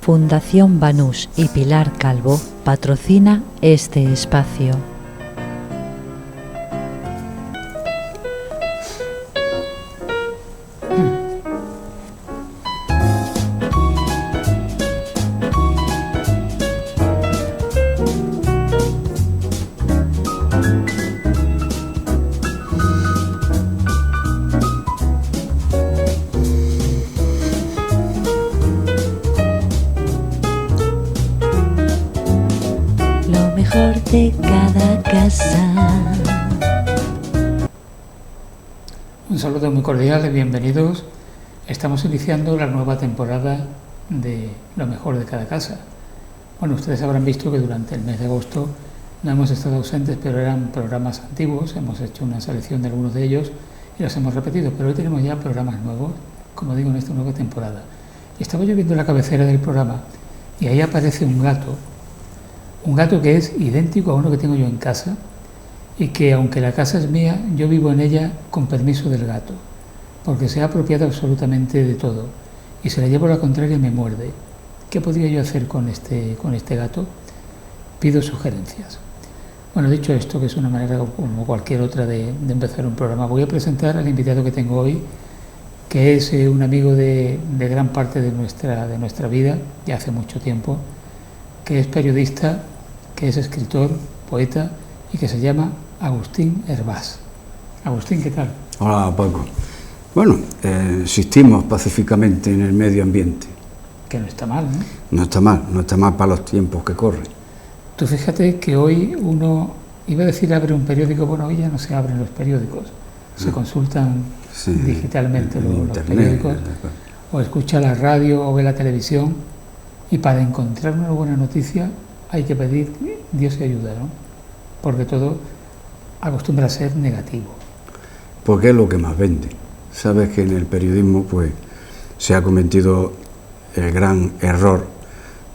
Fundación Banús y Pilar Calvo patrocina este espacio. De cada casa. Un saludo muy cordial y bienvenidos. Estamos iniciando la nueva temporada de Lo mejor de cada casa. Bueno, ustedes habrán visto que durante el mes de agosto no hemos estado ausentes, pero eran programas antiguos. Hemos hecho una selección de algunos de ellos y los hemos repetido, pero hoy tenemos ya programas nuevos, como digo, en esta nueva temporada. Y estaba yo viendo la cabecera del programa y ahí aparece un gato que es idéntico a uno que tengo yo en casa y que, aunque la casa es mía, yo vivo en ella con permiso del gato, porque se ha apropiado absolutamente de todo y si le llevo la contraria me muerde. ¿Qué podría yo hacer con este gato? Pido sugerencias. Bueno, dicho esto, que es una manera como cualquier otra de empezar un programa, voy a presentar al invitado que tengo hoy, que es un amigo de gran parte de nuestra vida, ya hace mucho tiempo, que es periodista, que es escritor, poeta y que se llama Agustín Hervás. Agustín, ¿qué tal? Hola, Paco. Bueno, existimos pacíficamente en el medio ambiente. Que no está mal, ¿no? No está mal para los tiempos que corren. Tú fíjate que hoy uno, iba a decir abre un periódico, bueno, hoy ya no se abren los periódicos, se consultan digitalmente los periódicos, o escucha la radio o ve la televisión, y para encontrar una buena noticia hay que pedir Dios y ayuda, ¿no? Porque todo acostumbra a ser negativo. Porque es lo que más vende. Sabes que en el periodismo pues se ha cometido el gran error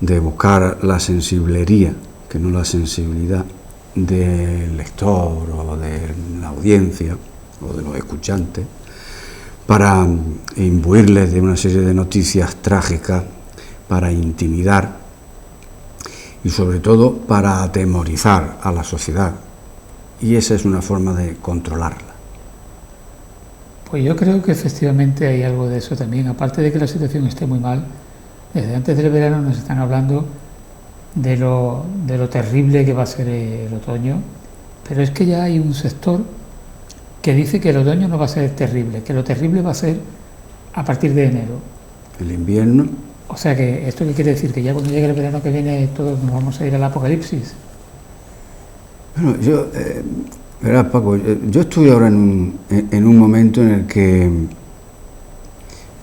de buscar la sensiblería, que no la sensibilidad del lector o de la audiencia o de los escuchantes, para imbuirles de una serie de noticias trágicas, para intimidar y sobre todo para atemorizar a la sociedad, y esa es una forma de controlarla. Pues yo creo que efectivamente hay algo de eso también, aparte de que la situación esté muy mal. Desde antes del verano nos están hablando de lo terrible que va a ser el otoño, pero es que ya hay un sector que dice que el otoño no va a ser terrible, que lo terrible va a ser a partir de enero. El invierno. O sea que, ¿esto qué quiere decir? ¿Que ya cuando llegue el verano que viene todos nos vamos a ir al apocalipsis? Bueno, verás, Paco, yo estoy ahora en un momento en el que,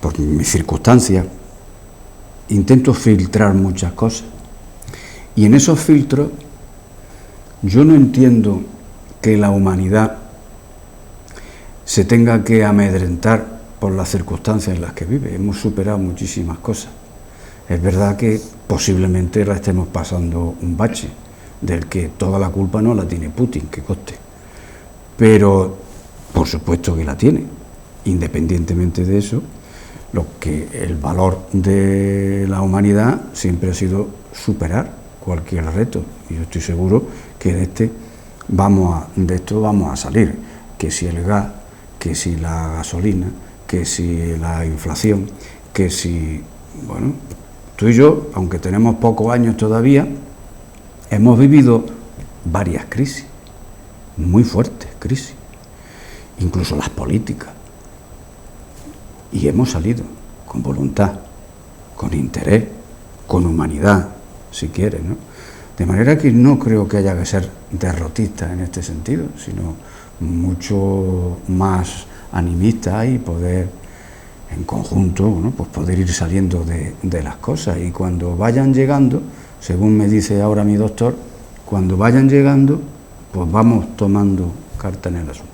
por mis circunstancias, intento filtrar muchas cosas. Y en esos filtros, yo no entiendo que la humanidad se tenga que amedrentar por las circunstancias en las que vive. Hemos superado muchísimas cosas. Es verdad que posiblemente la estemos pasando un bache, del que toda la culpa no la tiene Putin, que conste. Pero, por supuesto que la tiene. Independientemente de eso, el valor de la humanidad siempre ha sido superar cualquier reto. Y yo estoy seguro que de esto vamos a salir. Que si el gas, que si la gasolina, que si la inflación, que si... Bueno, tú y yo, aunque tenemos pocos años todavía, hemos vivido varias crisis, muy fuertes crisis, incluso las políticas, y hemos salido con voluntad, con interés, con humanidad, si quieres, ¿no? De manera que no creo que haya que ser derrotista en este sentido, sino mucho más animista y poder en conjunto, ¿no? Pues poder ir saliendo de las cosas, y cuando vayan llegando, según me dice ahora mi doctor, cuando vayan llegando, pues vamos tomando carta en el asunto.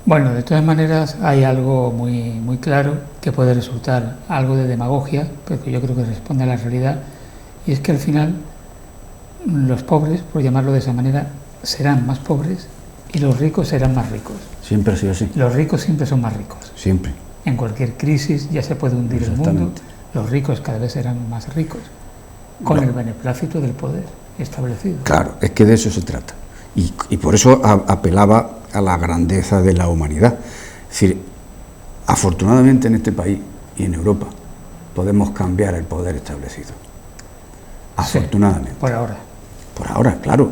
Bueno, de todas maneras hay algo muy, muy claro que puede resultar algo de demagogia, pero que yo creo que responde a la realidad, y es que al final los pobres, por llamarlo de esa manera, serán más pobres y los ricos serán más ricos. Siempre ha sido así. Los ricos siempre son más ricos. Siempre. En cualquier crisis ya se puede hundir el mundo, los ricos cada vez serán más ricos. Con el beneplácito del poder establecido. Claro, es que de eso se trata. Y por eso apelaba a la grandeza de la humanidad. Es decir, afortunadamente en este país y en Europa podemos cambiar el poder establecido. Afortunadamente. Sí, por ahora. Por ahora, claro.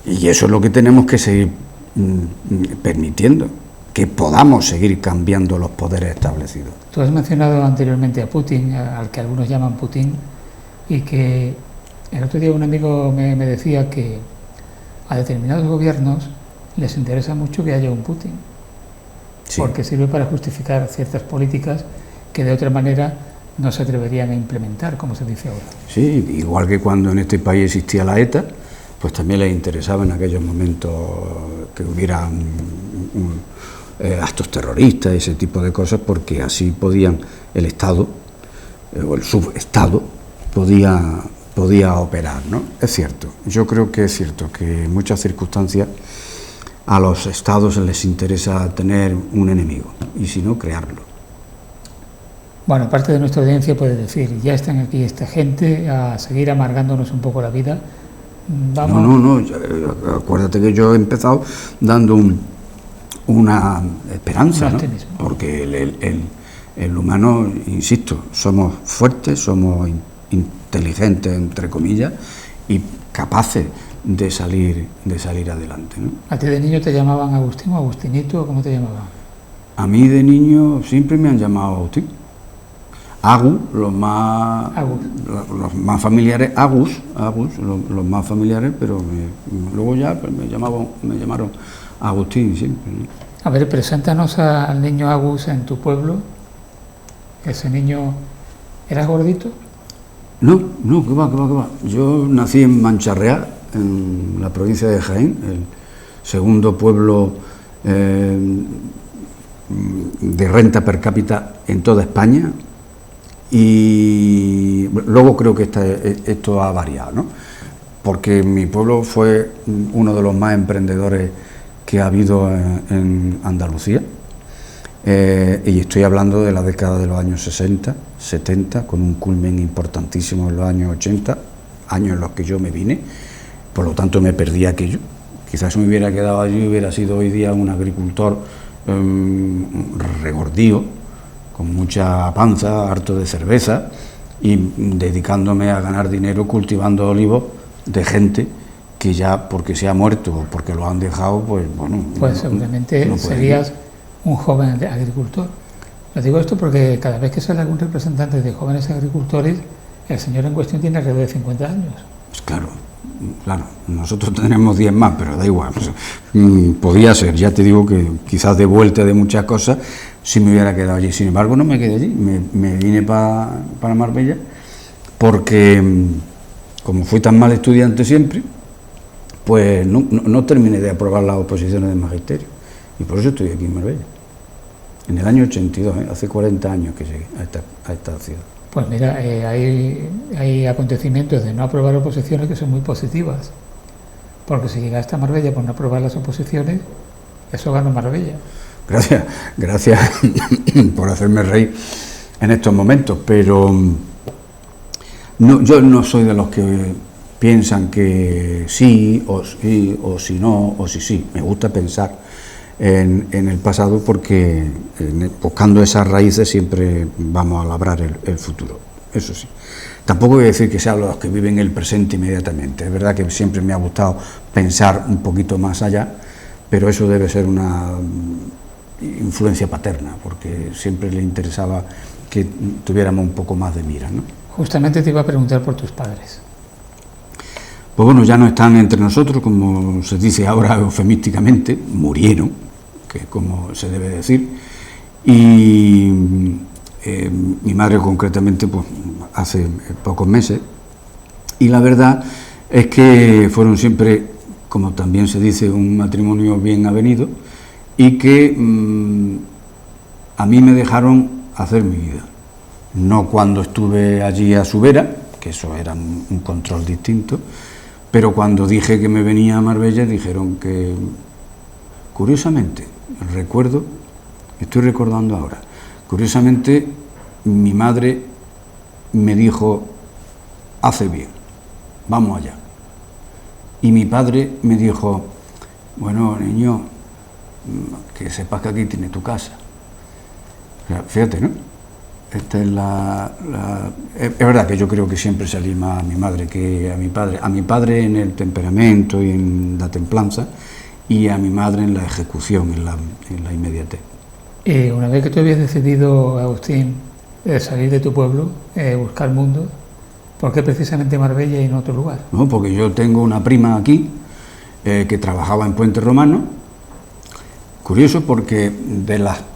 Y eso es lo que tenemos que seguir permitiendo, que podamos seguir cambiando los poderes establecidos. Tú has mencionado anteriormente a Putin, al que algunos llaman Putin, y que el otro día un amigo me decía que a determinados gobiernos les interesa mucho que haya un Putin, sí, porque sirve para justificar ciertas políticas que de otra manera no se atreverían a implementar, como se dice ahora. Sí, igual que cuando en este país existía la ETA, pues también les interesaba en aquellos momentos que hubiera actos terroristas, ese tipo de cosas, porque así podían el Estado o el subestado podía operar, ¿no? Es cierto, yo creo que es cierto que en muchas circunstancias a los estados les interesa tener un enemigo y si no, crearlo. Bueno, parte de nuestra audiencia puede decir, ya están aquí esta gente a seguir amargándonos un poco la vida. Vamos. No, acuérdate que yo he empezado dando una esperanza, ¿no? Porque el humano, insisto, somos fuertes, somos inteligentes, entre comillas, y capaces de salir adelante, ¿no? ¿A ti de niño te llamaban Agustín o Agustinito? ¿Cómo te llamaban? A mí de niño siempre me han llamado Agustín. Agus, los más familiares, Agus, los más familiares, pero luego ya pues, me llamaron Agustín siempre, ¿no? A ver, preséntanos al niño Agus en tu pueblo. ¿Ese niño era gordito? No, que va. Yo nací en Mancharreá, en la provincia de Jaén, el segundo pueblo de renta per cápita en toda España, y luego creo que esto ha variado, ¿no? Porque mi pueblo fue uno de los más emprendedores que ha habido en Andalucía, y estoy hablando de la década de los años 60, 70, con un culmen importantísimo en los años 80, años en los que yo me vine, por lo tanto me perdí aquello. Quizás si me hubiera quedado allí hubiera sido hoy día un agricultor regordío, con mucha panza, harto de cerveza, y dedicándome a ganar dinero cultivando olivos de gente que ya porque se ha muerto o porque lo han dejado, pues bueno... Pues seguramente serías un joven agricultor. Lo digo esto porque cada vez que sale algún representante de jóvenes agricultores, el señor en cuestión tiene alrededor de 50 años. Pues claro, nosotros tenemos 10 más, pero da igual. Podía ser, ya te digo que quizás de vuelta de muchas cosas, si me hubiera quedado allí. Sin embargo, no me quedé allí, me vine para Marbella, porque como fui tan mal estudiante siempre, pues no terminé de aprobar las oposiciones de magisterio, y por eso estoy aquí en Marbella. En el año 82, hace 40 años que llegué a esta ciudad. Pues mira, hay acontecimientos de no aprobar oposiciones que son muy positivas, porque si llegaste a Marbella por no aprobar las oposiciones, eso ganó Marbella. Gracias por hacerme reír en estos momentos, pero yo no soy de los que piensan que sí o si no o si sí. Me gusta pensar en el pasado porque buscando esas raíces siempre vamos a labrar el futuro, eso sí. Tampoco voy a decir que sean los que viven el presente inmediatamente. Es verdad que siempre me ha gustado pensar un poquito más allá, pero eso debe ser una influencia paterna, porque siempre le interesaba que tuviéramos un poco más de mira, ¿no? Justamente te iba a preguntar por tus padres. Pues bueno, ya no están entre nosotros, como se dice ahora eufemísticamente, murieron, que es como se debe decir, y mi madre concretamente pues hace pocos meses, y la verdad es que fueron siempre, como también se dice, un matrimonio bien avenido, y que a mí me dejaron hacer mi vida. No cuando estuve allí a su vera, que eso era un control distinto, pero cuando dije que me venía a Marbella dijeron que, curiosamente, estoy recordando ahora, curiosamente mi madre me dijo hace bien, vamos allá. Y mi padre me dijo, bueno, niño, que sepas que aquí tienes tu casa. O sea, fíjate, ¿no? Esta es es verdad que yo creo que siempre salí más a mi madre que a mi padre. A mi padre en el temperamento y en la templanza, y a mi madre en la ejecución, en la inmediatez. Una vez que tú habías decidido, Agustín, salir de tu pueblo, buscar mundo, ¿por qué precisamente Marbella y no otro lugar? No, porque yo tengo una prima aquí que trabajaba en Puente Romano. Curioso porque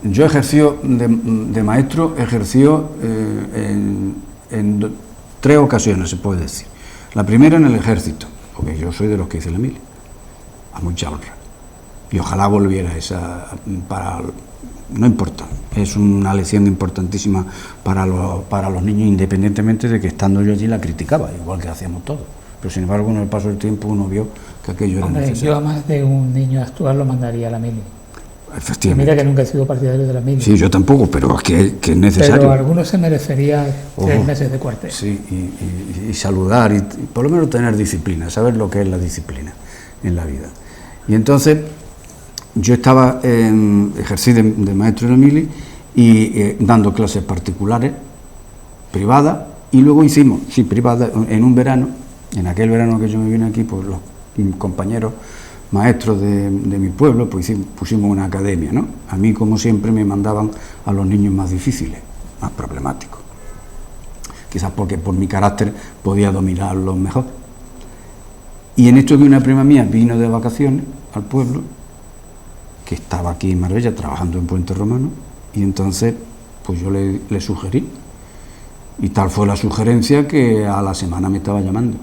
yo ejerció de maestro, ejerció en 3 ocasiones, se puede decir. La primera en el ejército, porque yo soy de los que hice la mili, a mucha honra. Y ojalá volviera esa no importa, es una lección importantísima para los niños, independientemente de que estando yo allí la criticaba, igual que hacíamos todos. Pero sin embargo, con el paso del tiempo uno vio que aquello era necesario. Yo a más de un niño actual lo mandaría a la mili. Efectivamente. Mira que nunca he sido partidario de la mili. Sí, yo tampoco, pero es que es necesario. Pero algunos se merecería 3 meses de cuartel. Sí, y saludar, y por lo menos tener disciplina, saber lo que es la disciplina en la vida. Y entonces, yo ejercí de maestro en la mili y dando clases particulares, privadas, y luego hicimos, privadas, en un verano, en aquel verano que yo me vine aquí, pues los compañeros maestros de mi pueblo, pues pusimos una academia, ¿no? A mí, como siempre, me mandaban a los niños más difíciles, más problemáticos. Quizás porque por mi carácter podía dominarlos mejor. Y en esto que una prima mía vino de vacaciones al pueblo, que estaba aquí en Marbella trabajando en Puente Romano, y entonces pues yo le sugerí, y tal fue la sugerencia que a la semana me estaba llamando.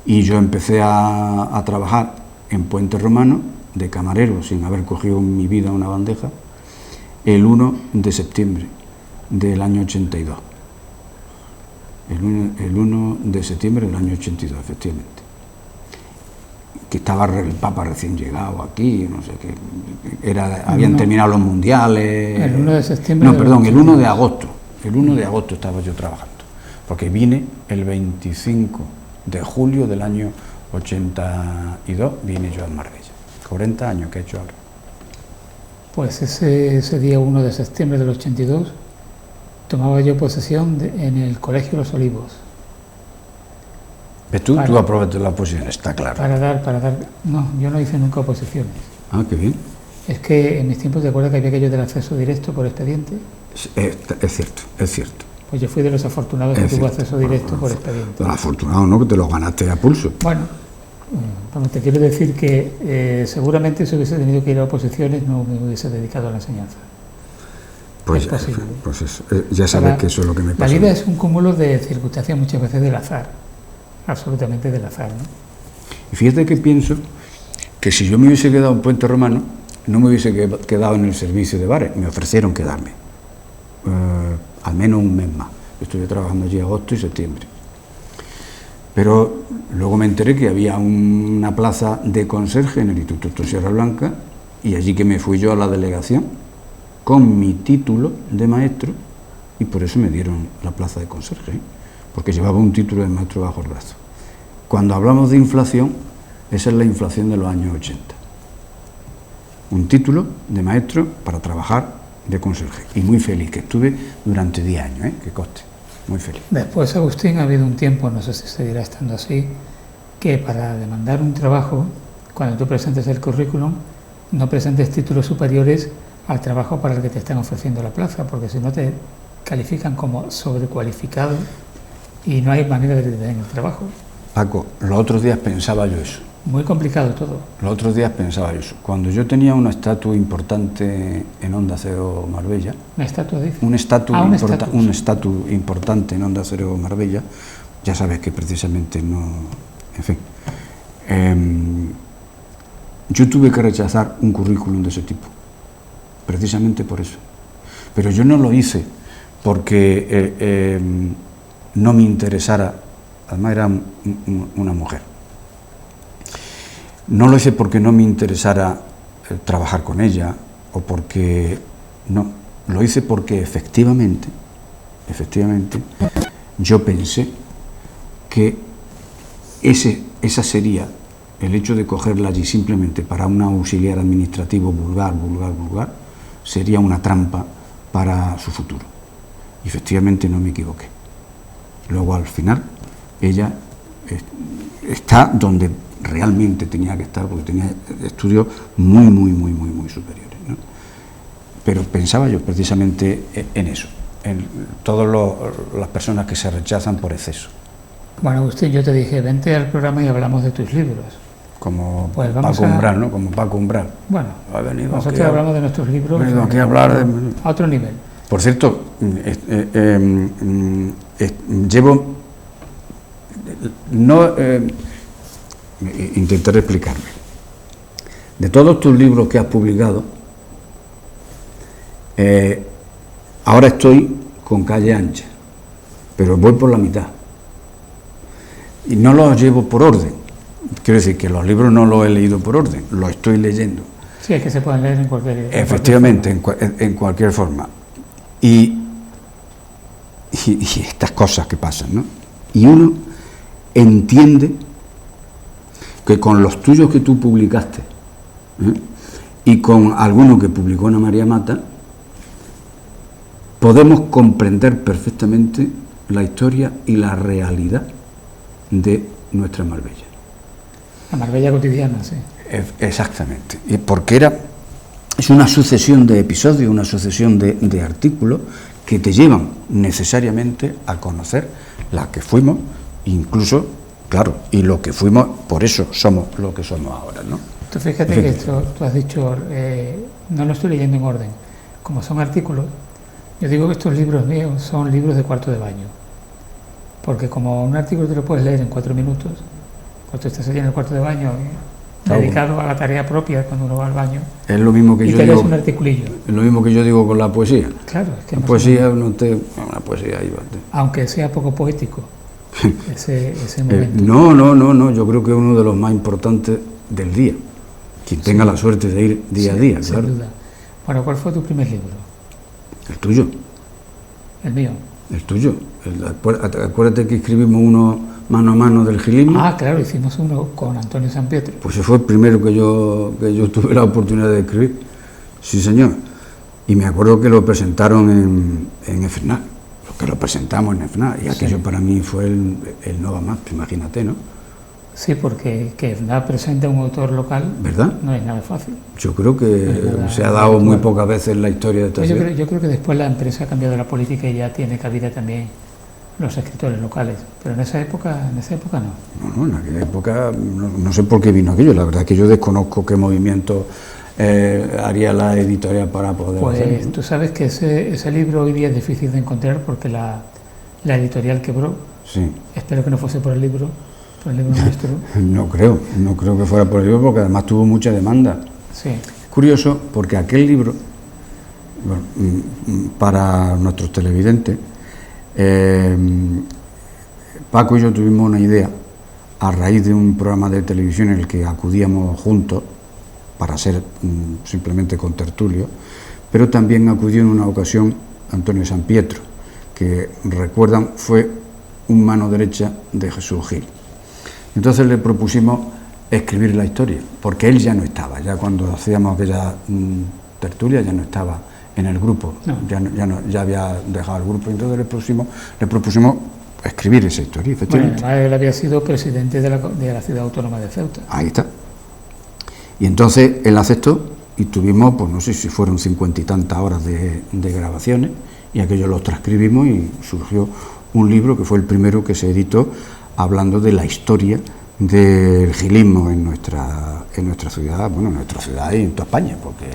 Y yo empecé a trabajar en Puente Romano de camarero, sin haber cogido en mi vida una bandeja, el 1 de septiembre del año 82. El 1 de septiembre del año 82, efectivamente. Que estaba el Papa recién llegado aquí, no sé qué, habían terminado los mundiales. El 1 de septiembre. No, perdón, el 1 de agosto. El 1 de agosto estaba yo trabajando, porque vine el 25 de julio del año 82, vine yo a Marbella. 40 años que he hecho ahora. Pues ese día 1 de septiembre del 82 tomaba yo posesión en el Colegio Los Olivos. ¿Ves tú? Tú aprobaste la oposición, está claro. Para dar... No, yo no hice nunca oposiciones. Ah, qué bien. Es que en mis tiempos, ¿te acuerdas que había aquello del acceso directo por expediente? Es cierto, es cierto. Pues yo fui de los afortunados que tuvo acceso directo por expediente. Afortunado, ¿no? Que te lo ganaste a pulso. Bueno, te quiero decir que seguramente si hubiese tenido que ir a oposiciones no me hubiese dedicado a la enseñanza. Pues, es posible. Pues eso, ya sabes que eso es lo que me pasa. La vida es un cúmulo de circunstancias, muchas veces del azar, absolutamente del azar, ¿no? Y fíjate que pienso que si yo me hubiese quedado en Puente Romano, no me hubiese quedado en el servicio de bares, me ofrecieron quedarme. Al menos un mes más. Estuve trabajando allí agosto y septiembre. Pero luego me enteré que había una plaza de conserje en el Instituto Sierra Blanca, y allí que me fui yo a la delegación con mi título de maestro, y por eso me dieron la plaza de conserje, porque llevaba un título de maestro bajo el brazo. Cuando hablamos de inflación, esa es la inflación de los años 80. Un título de maestro para trabajar de conserje, y muy feliz, que estuve durante 10 años, que conste, muy feliz. Después, Agustín, ha habido un tiempo, no sé si seguirá estando así, que para demandar un trabajo, cuando tú presentes el currículum, no presentes títulos superiores al trabajo para el que te están ofreciendo la plaza, porque si no te califican como sobrecualificado y no hay manera de que te den el trabajo. Paco, los otros días pensaba yo eso. Muy complicado todo. Los otros días pensaba yo eso. Cuando yo tenía una estatua importante en Onda Cero Marbella... ¿Una estatua, dice? Un estatus importante en Onda Cero Marbella, ya sabes que precisamente no... En fin. Yo tuve que rechazar un currículum de ese tipo, precisamente por eso. Pero yo no lo hice porque no me interesara, además era una mujer. No lo hice porque no me interesara trabajar con ella, o porque... No, lo hice porque efectivamente, yo pensé que esa sería, el hecho de cogerla allí simplemente para un auxiliar administrativo vulgar, sería una trampa para su futuro. Y efectivamente no me equivoqué. Luego al final ella está donde realmente tenía que estar, porque tenía estudios muy superiores, ¿no? Pero pensaba yo precisamente en eso, en todas las personas que se rechazan por exceso. Bueno, Agustín, yo te dije, vente al programa y hablamos de tus libros. Como pues Paco Umbral, ¿no? Como Paco Umbral. Bueno, ha venido nosotros hablamos de nuestros libros. Venido aquí a hablar a otro nivel. Por cierto, llevo... intentaré explicarme. De todos tus libros que has publicado, ahora estoy con Calle Ancha, pero voy por la mitad. Y no los llevo por orden. Quiero decir que los libros no los he leído por orden, los estoy leyendo. Sí, es que se pueden leer en cualquier forma. Efectivamente, en cualquier forma. Y estas cosas que pasan, ¿no? Y uno entiende que con los tuyos que tú publicaste, y con algunos que publicó Ana María Mata, podemos comprender perfectamente la historia y la realidad de nuestra Marbella. La Marbella cotidiana, sí. Exactamente. Y porque es una sucesión de episodios, una sucesión de artículos que te llevan necesariamente a conocer la que fuimos, incluso, claro, y lo que fuimos, por eso somos lo que somos ahora, ¿no? Tú fíjate que esto, tú has dicho, no lo estoy leyendo en orden, como son artículos. Yo digo que estos libros míos son libros de cuarto de baño, porque como un artículo te lo puedes leer en 4 minutos, cuando estás allí en el cuarto de baño, dedicado a la tarea propia cuando uno va al baño, es lo mismo que y yo te lees digo, un articulillo. Es lo mismo que yo digo con la poesía. Claro, es que la poesía una poesía ahí va. Aunque sea poco poético, ese momento. No, yo creo que es uno de los más importantes del día. Quien tenga la suerte de ir día a día, sin claro. duda. Bueno, ¿cuál fue tu primer libro? El tuyo. El mío. El tuyo. Acuérdate que escribimos uno mano a mano del gilismo. Ah, claro, hicimos uno con Antonio San Pietro. Pues ese fue el primero que yo tuve la oportunidad de escribir. Sí, señor. Y me acuerdo que lo presentaron en EFNAC. Que lo presentamos en EFNAC. Y aquello para mí fue el no va más, imagínate, ¿no? Sí, porque que EFNAC presente a un autor local, ¿verdad? No es nada fácil. Yo creo que se ha dado muy pocas veces en la historia de esta ciudad. Yo creo que después la empresa ha cambiado la política y ya tiene cabida también los escritores locales, pero en esa época no. No, en aquella época no sé por qué vino aquello. La verdad es que yo desconozco qué movimiento haría la editorial para poder hacerlo. Pues tú sabes que ese libro hoy día es difícil de encontrar porque la editorial quebró. Sí. Espero que no fuese por el libro nuestro. No creo que fuera por el libro, porque además tuvo mucha demanda. Sí. Es curioso porque aquel libro, bueno, para nuestros televidentes, Paco y yo tuvimos una idea a raíz de un programa de televisión en el que acudíamos juntos para ser simplemente contertulio, pero también acudió en una ocasión Antonio San Pietro, que recuerdan fue un mano derecha de Jesús Gil. Entonces le propusimos escribir la historia, porque él ya no estaba, ya cuando hacíamos aquella tertulia ya no estaba en el grupo, no. Ya había dejado el grupo, entonces le propusimos escribir esa historia, efectivamente. Bueno, él había sido presidente de la ciudad autónoma de Ceuta. Ahí está. Y entonces él aceptó y tuvimos, pues no sé si fueron 50 y tantas horas de grabaciones, y aquello lo transcribimos y surgió un libro que fue el primero que se editó hablando de la historia del gilismo en nuestra ciudad, bueno, en nuestra ciudad y en toda España, porque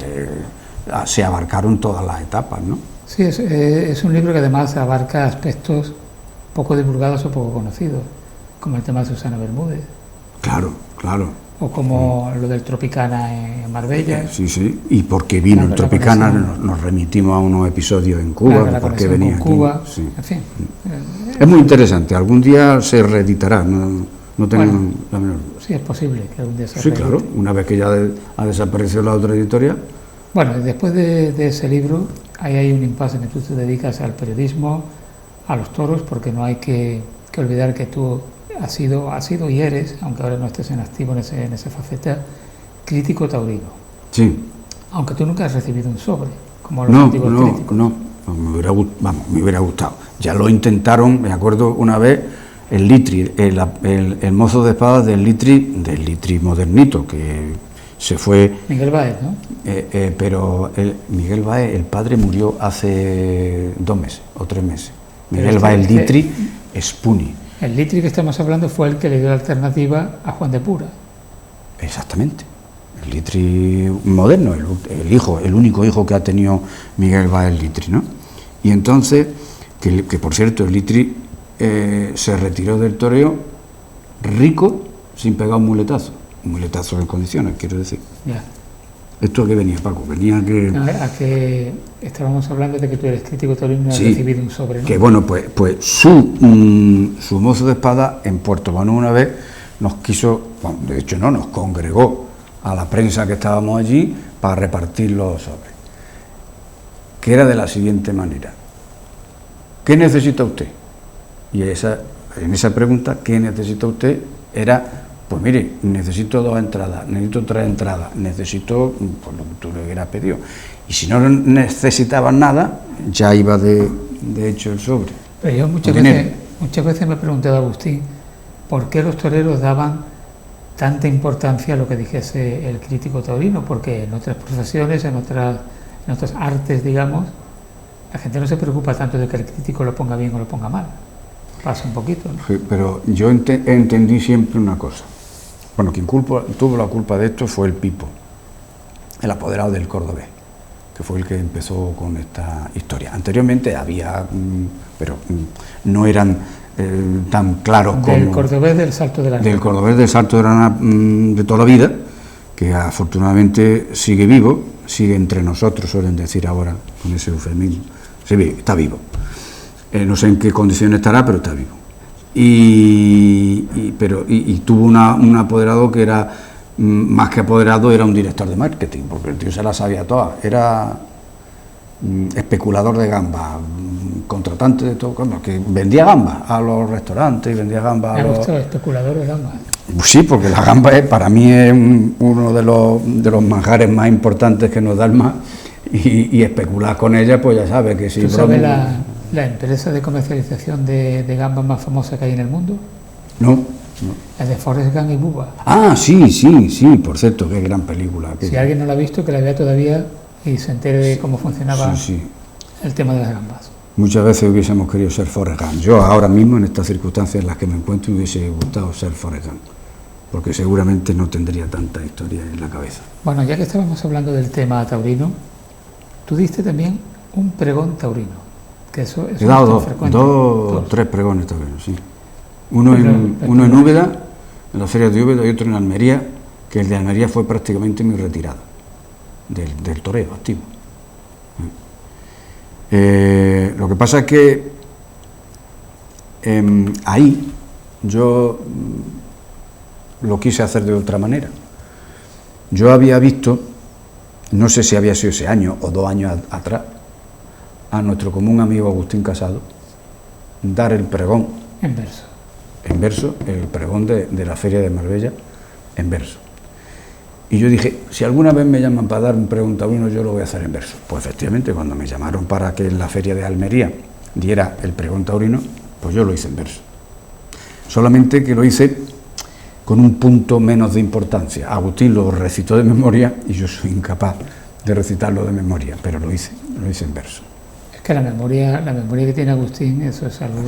se abarcaron todas las etapas, ¿no? Sí, es un libro que además abarca aspectos poco divulgados o poco conocidos, como el tema de Susana Bermúdez. Claro. O como lo del Tropicana en Marbella. Sí, y porque vino el Tropicana nos remitimos a unos episodios en Cuba, porque venía con Cuba, aquí. Sí. En fin. Es muy interesante, algún día se reeditará, no tengo la menor duda. Sí, es posible que algún día se reedite. Sí, claro, una vez que ya ha desaparecido la otra editorial. Bueno, después de ese libro, ahí hay un impasse en el que tú te dedicas al periodismo, a los toros, porque no hay que olvidar que tú has sido y eres, aunque ahora no estés en activo en esa faceta, crítico taurino. Sí. Aunque tú nunca has recibido un sobre, como los No, antiguos críticos. no, me hubiera gustado. Ya lo intentaron, me acuerdo una vez, el Litri, el mozo de espadas del Litri modernito, que se fue... Miguel Báez, ¿no? Pero Miguel Báez, el padre, murió hace 2 meses o 3 meses. Miguel Báez Litri es Puni. El Litri que estamos hablando fue el que le dio la alternativa a Juan de Pura. Exactamente. El Litri moderno, el único hijo que ha tenido Miguel Báez Litri, ¿no? Y entonces, que por cierto, el Litri se retiró del toreo rico, sin pegar un muletazo en condiciones, quiero decir. Ya. ¿Esto a qué venía, Paco? Venía a que estábamos hablando de que tú eres crítico taurino y has recibido un sobre, ¿no? Que bueno, pues su mozo de espada en Puerto Banús una vez nos quiso, bueno, de hecho no, nos congregó a la prensa que estábamos allí para repartir los sobres, que era de la siguiente manera: ¿qué necesita usted? Y en esa pregunta, ¿qué necesita usted?, era, pues mire, necesito 2 entradas, necesito 3 entradas, necesito, pues lo que tú le hubieras pedido. Y si no necesitaban nada, ya iba de hecho el sobre. Pero yo muchas veces me he preguntado, Agustín, ¿por qué los toreros daban tanta importancia a lo que dijese el crítico taurino? Porque en otras profesiones, en otras artes, digamos, la gente no se preocupa tanto de que el crítico lo ponga bien o lo ponga mal. Pasa un poquito, ¿no? Sí, pero yo entendí siempre una cosa. Bueno, quien tuvo la culpa de esto fue el Pipo, el apoderado del cordobés, que fue el que empezó con esta historia. Anteriormente había, pero no eran tan claros como... Del cordobés del Salto de la Rana. Del cordobés del Salto de la Rana de toda la vida, que afortunadamente sigue vivo, sigue entre nosotros, suelen decir ahora, con ese eufemismo. Sí, está vivo. No sé en qué condiciones estará, pero está vivo. Y tuvo un apoderado que era, más que apoderado, era un director de marketing, porque el tío se la sabía toda. Era especulador de gambas, contratante de todo, que vendía gambas a los restaurantes y vendía gambas a los... especulador de gambas. Sí, porque la gamba para mí es uno de los manjares más importantes que nos da el mar, y especular con ella, pues ya sabes que si... ¿Tú sabes la empresa de comercialización de gambas más famosa que hay en el mundo? No. La de Forrest Gump y Bubba. Ah, sí, por cierto, qué gran película. Si alguien no la ha visto, que la vea todavía y se entere de cómo funcionaba el tema de las gambas. Muchas veces hubiésemos querido ser Forrest Gump. Yo ahora mismo, en estas circunstancias en las que me encuentro, hubiese gustado ser Forrest Gump, porque seguramente no tendría tanta historia en la cabeza. Bueno, ya que estábamos hablando del tema taurino, tú diste también un pregón taurino. Que eso he dado 3 pregones taurinos, sí. Uno en Úbeda, en la feria de Úbeda, y otro en Almería, que el de Almería fue prácticamente mi retirada del toreo activo. Lo que pasa es que ahí yo lo quise hacer de otra manera. Yo había visto, no sé si había sido ese año o 2 años atrás, a nuestro común amigo Agustín Casado dar el pregón en verso, el pregón de la feria de Marbella en verso. Y yo dije, si alguna vez me llaman para dar un pregón taurino, yo lo voy a hacer en verso. Pues efectivamente, cuando me llamaron para que en la feria de Almería diera el pregón taurino, pues yo lo hice en verso. Solamente que lo hice con un punto menos de importancia. Agustín lo recitó de memoria y yo soy incapaz de recitarlo de memoria, pero lo hice en verso. Que la memoria que tiene Agustín, eso es algo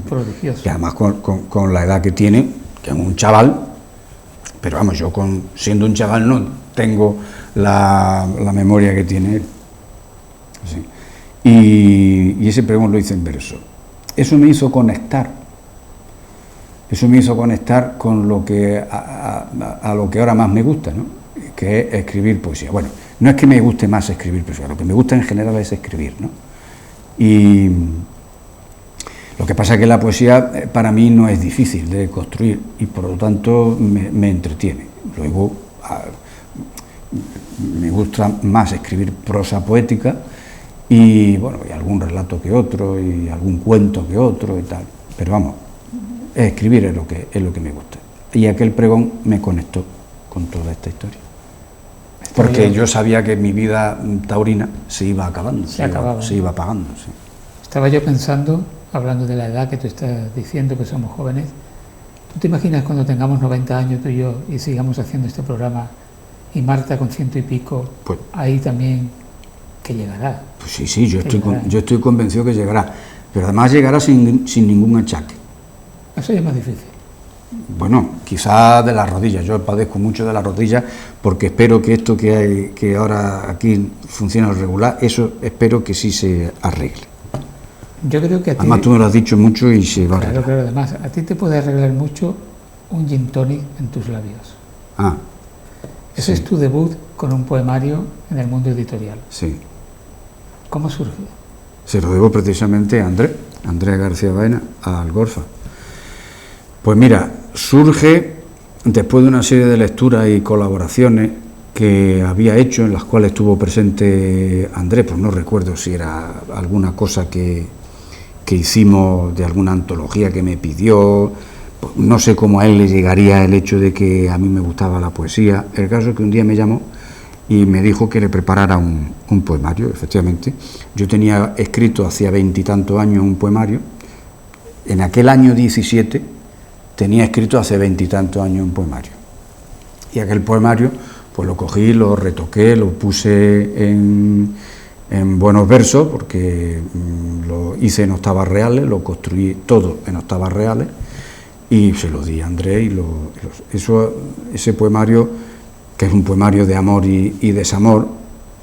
prodigioso. Y además con la edad que tiene, que es un chaval, pero vamos, yo siendo un chaval no tengo la memoria que tiene él. Sí. Y ese pregón lo hice en verso. Eso me hizo conectar con lo que a lo que ahora más me gusta, ¿no? Que es escribir poesía. Bueno, no es que me guste más escribir poesía, lo que me gusta en general es escribir, ¿no? Y lo que pasa es que la poesía para mí no es difícil de construir y por lo tanto me entretiene. Luego me gusta más escribir prosa poética y bueno, y algún relato que otro y algún cuento que otro y tal. Pero vamos, escribir es lo que me gusta. Y aquel pregón me conectó con toda esta historia. Porque yo sabía que mi vida taurina se iba acabando, se iba apagando. Sí. Estaba yo pensando, hablando de la edad que tú estás diciendo, que somos jóvenes, ¿tú te imaginas cuando tengamos 90 años tú y yo y sigamos haciendo este programa y Marta con 100 y pico, pues, ahí también, que llegará? Pues sí, yo estoy convencido que llegará, pero además llegará sin ningún achaque. Eso ya es más difícil. Bueno, quizás de las rodillas, yo padezco mucho de las rodillas porque espero que esto que ahora aquí funciona regular, eso espero que sí se arregle. Yo creo que a ti... Además tú me lo has dicho mucho y se va a arreglar. Claro, además a ti te puede arreglar mucho un gin tonic en tus labios. Ese es tu debut con un poemario en el mundo editorial. Sí. ¿Cómo surge? Se lo debo precisamente a Andrea García Baena, a Algorfa. Pues mira, surge después de una serie de lecturas y colaboraciones que había hecho, en las cuales estuvo presente Andrés, pues no recuerdo si era alguna cosa que hicimos de alguna antología que me pidió, pues no sé cómo a él le llegaría el hecho de que a mí me gustaba la poesía. El caso es que un día me llamó y me dijo que le preparara un poemario, efectivamente. Yo tenía escrito hacía 20 y tantos años un poemario, en aquel año 17 tenía escrito hace 20 y tantos años un poemario. Y aquel poemario, pues lo cogí, lo retoqué, lo puse en buenos versos, porque lo hice en octavas reales, lo construí todo en octavas reales, y se lo di a Andrés, ese poemario, que es un poemario de amor y desamor,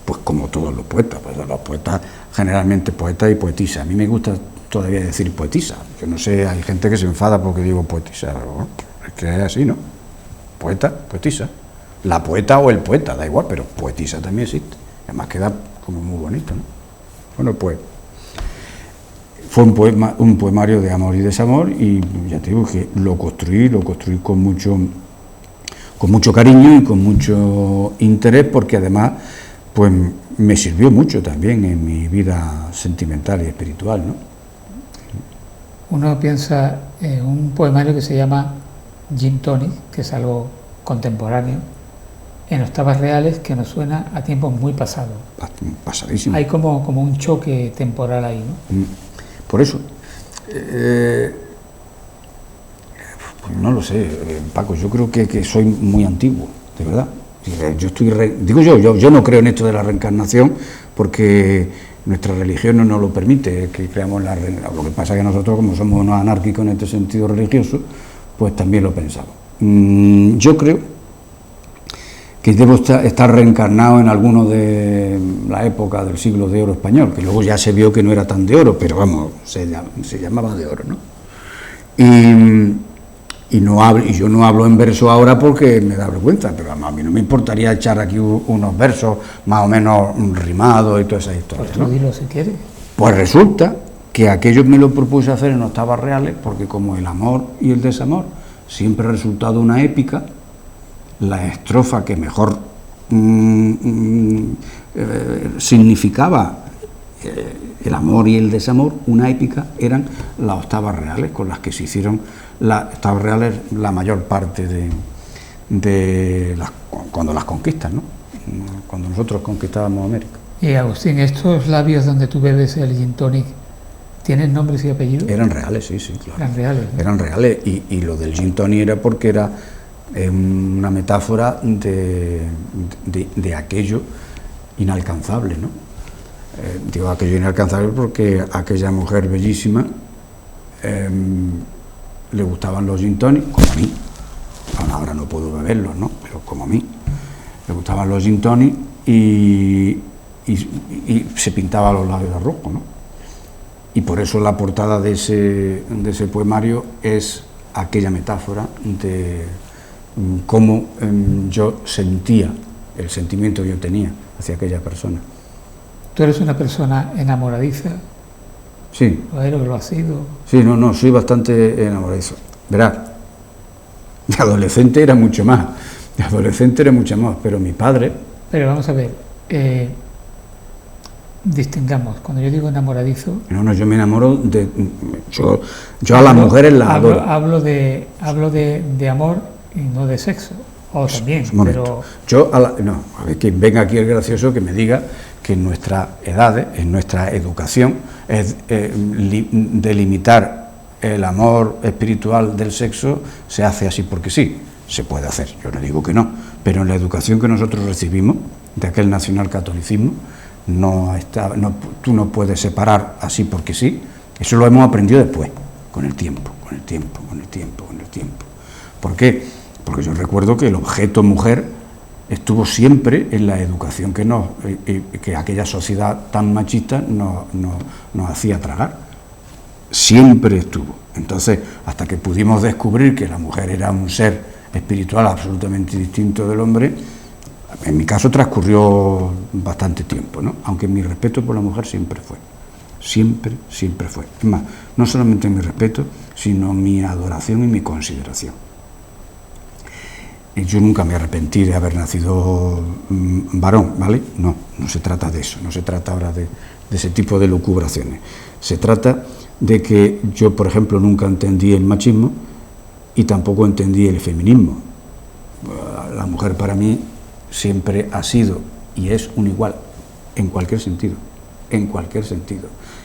pues como todos los poetas, pues los poetas, generalmente poetas y poetisas. A mí me gusta todavía decir poetisa. Yo no sé, hay gente que se enfada porque digo poetisa, pero es que es así, ¿no? Poeta, poetisa. La poeta o el poeta, da igual, pero poetisa también existe. Además queda como muy bonito, ¿no? Bueno, pues fue un poemario de amor y desamor, y ya te digo que lo construí con mucho cariño y con mucho interés, porque además pues me sirvió mucho también en mi vida sentimental y espiritual, ¿no? Uno piensa en un poemario que se llama Gin Tonic, que es algo contemporáneo, en octavas reales, que nos suena a tiempos muy pasados. Pasadísimo. Hay como un choque temporal ahí, ¿no? Por eso, pues no lo sé, Paco, yo creo que soy muy antiguo, de verdad. Yo no creo en esto de la reencarnación, porque nuestra religión no nos lo permite, que creamos en la reencarnación. Lo que pasa es que nosotros, como somos unos anárquicos en este sentido religioso, pues también lo pensamos. Yo creo que debo estar reencarnado en alguno de la época del siglo de oro español, que luego ya se vio que no era tan de oro, pero vamos, se llamaba de oro, ¿no? Y yo no hablo en verso ahora porque me da vergüenza, pero a mí no me importaría echar aquí unos versos más o menos rimados y todas esas historias, pues tú dilo si quieres. Pues resulta que aquello me lo propuse hacer en octavas reales, porque como el amor y el desamor siempre ha resultado una épica, la estrofa que mejor significaba el amor y el desamor, una épica, eran las octavas reales, con las que se hicieron las octavas reales la mayor parte cuando las conquistas, ¿no? Cuando nosotros conquistábamos América. Y Agustín, ¿estos labios donde tú bebes el gin tonic tienen nombres y apellidos? Eran reales, sí, claro. Eran reales, ¿no? Eran reales, y lo del gin tonic era porque era una metáfora de aquello inalcanzable, ¿no? Digo aquello inalcanzable porque aquella mujer bellísima le gustaban los gin tonic, como a mí. Ahora no puedo beberlos, ¿no? Pero como a mí. Le gustaban los gin tonic y se pintaba los labios de rojo, ¿no? Y por eso la portada de ese poemario es aquella metáfora de cómo yo sentía, el sentimiento que yo tenía hacia aquella persona. ¿Tú eres una persona enamoradiza? Sí. ¿Lo eres o lo has sido? Sí, no, soy bastante enamoradizo. Verás, de adolescente era mucho más. Pero mi padre... Pero vamos a ver, distingamos. Cuando yo digo enamoradizo... No, yo me enamoro de... Yo a las mujeres las adoro. Hablo de amor y no de sexo. O también, pero... a ver, que venga aquí el gracioso que me diga que en nuestras edades, en nuestra educación, es delimitar el amor espiritual del sexo se hace así porque sí. Se puede hacer, yo no digo que no, pero en la educación que nosotros recibimos, de aquel nacionalcatolicismo, tú no puedes separar así porque sí. Eso lo hemos aprendido después, con el tiempo. ¿Por qué? Porque yo recuerdo que el objeto mujer estuvo siempre en la educación que aquella sociedad tan machista nos hacía tragar. Siempre estuvo. Entonces, hasta que pudimos descubrir que la mujer era un ser espiritual absolutamente distinto del hombre, en mi caso transcurrió bastante tiempo, ¿no? Aunque mi respeto por la mujer siempre fue. Siempre fue. Es más, no solamente mi respeto, sino mi adoración y mi consideración. Yo nunca me arrepentí de haber nacido varón, ¿vale? No se trata de eso, no se trata ahora de ese tipo de lucubraciones. Se trata de que yo, por ejemplo, nunca entendí el machismo y tampoco entendí el feminismo. La mujer para mí siempre ha sido y es un igual, en cualquier sentido.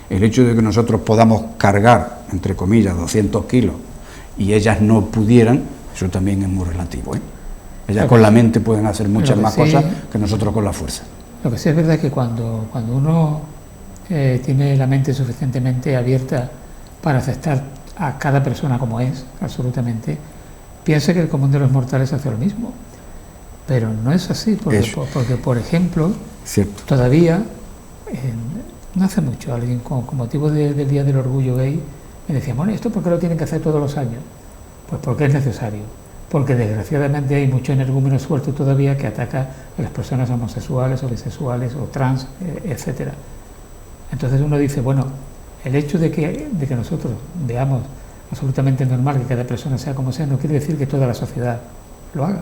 El hecho de que nosotros podamos cargar, entre comillas, 200 kilos y ellas no pudieran, eso también es muy relativo, ¿eh? Ellas con la mente pueden hacer muchas más cosas que nosotros con la fuerza. Lo que sí es verdad es que cuando uno tiene la mente suficientemente abierta para aceptar a cada persona como es, absolutamente, piensa que el común de los mortales hace lo mismo. Pero no es así, porque por ejemplo, cierto. Todavía, no hace mucho, alguien con motivo del Día del Orgullo Gay me decía, bueno, ¿esto por qué lo tienen que hacer todos los años? Pues porque es necesario. Porque desgraciadamente hay mucho energúmeno suelto todavía que ataca a las personas homosexuales o bisexuales o trans, etcétera. Entonces uno dice, bueno, el hecho de que nosotros veamos absolutamente normal que cada persona sea como sea, no quiere decir que toda la sociedad lo haga.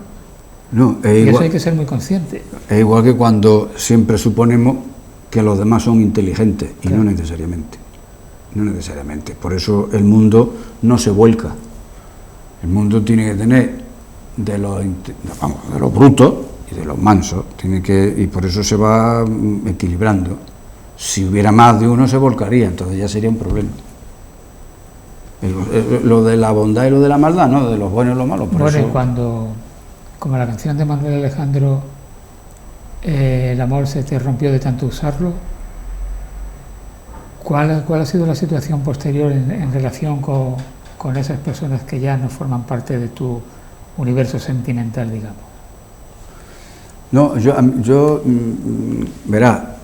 No, y eso hay que ser muy consciente. Es igual que cuando siempre suponemos que los demás son inteligentes, y claro. No necesariamente. Por eso el mundo no se vuelca. El mundo tiene que tener de los brutos y de los mansos, y por eso se va equilibrando. Si hubiera más de uno se volcaría, entonces ya sería un problema. Lo de la bondad y lo de la maldad, ¿no? De los buenos y los malos. Por bueno, eso... y cuando, como la canción de Manuel Alejandro, el amor se te rompió de tanto usarlo, ¿cuál ha sido la situación posterior en relación con esas personas que ya no forman parte de tu universo sentimental, digamos? No, verá,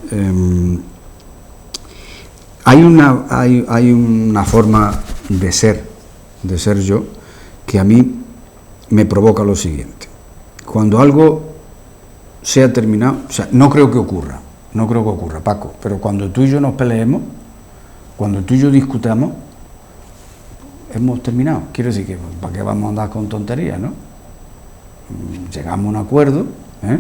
hay una forma de ser yo, que a mí me provoca lo siguiente. Cuando algo se ha terminado, o sea, no creo que ocurra, Paco, pero cuando tú y yo nos peleemos, cuando tú y yo discutamos, hemos terminado. Quiero decir que, ¿para qué vamos a andar con tonterías, no? Llegamos a un acuerdo, ¿eh?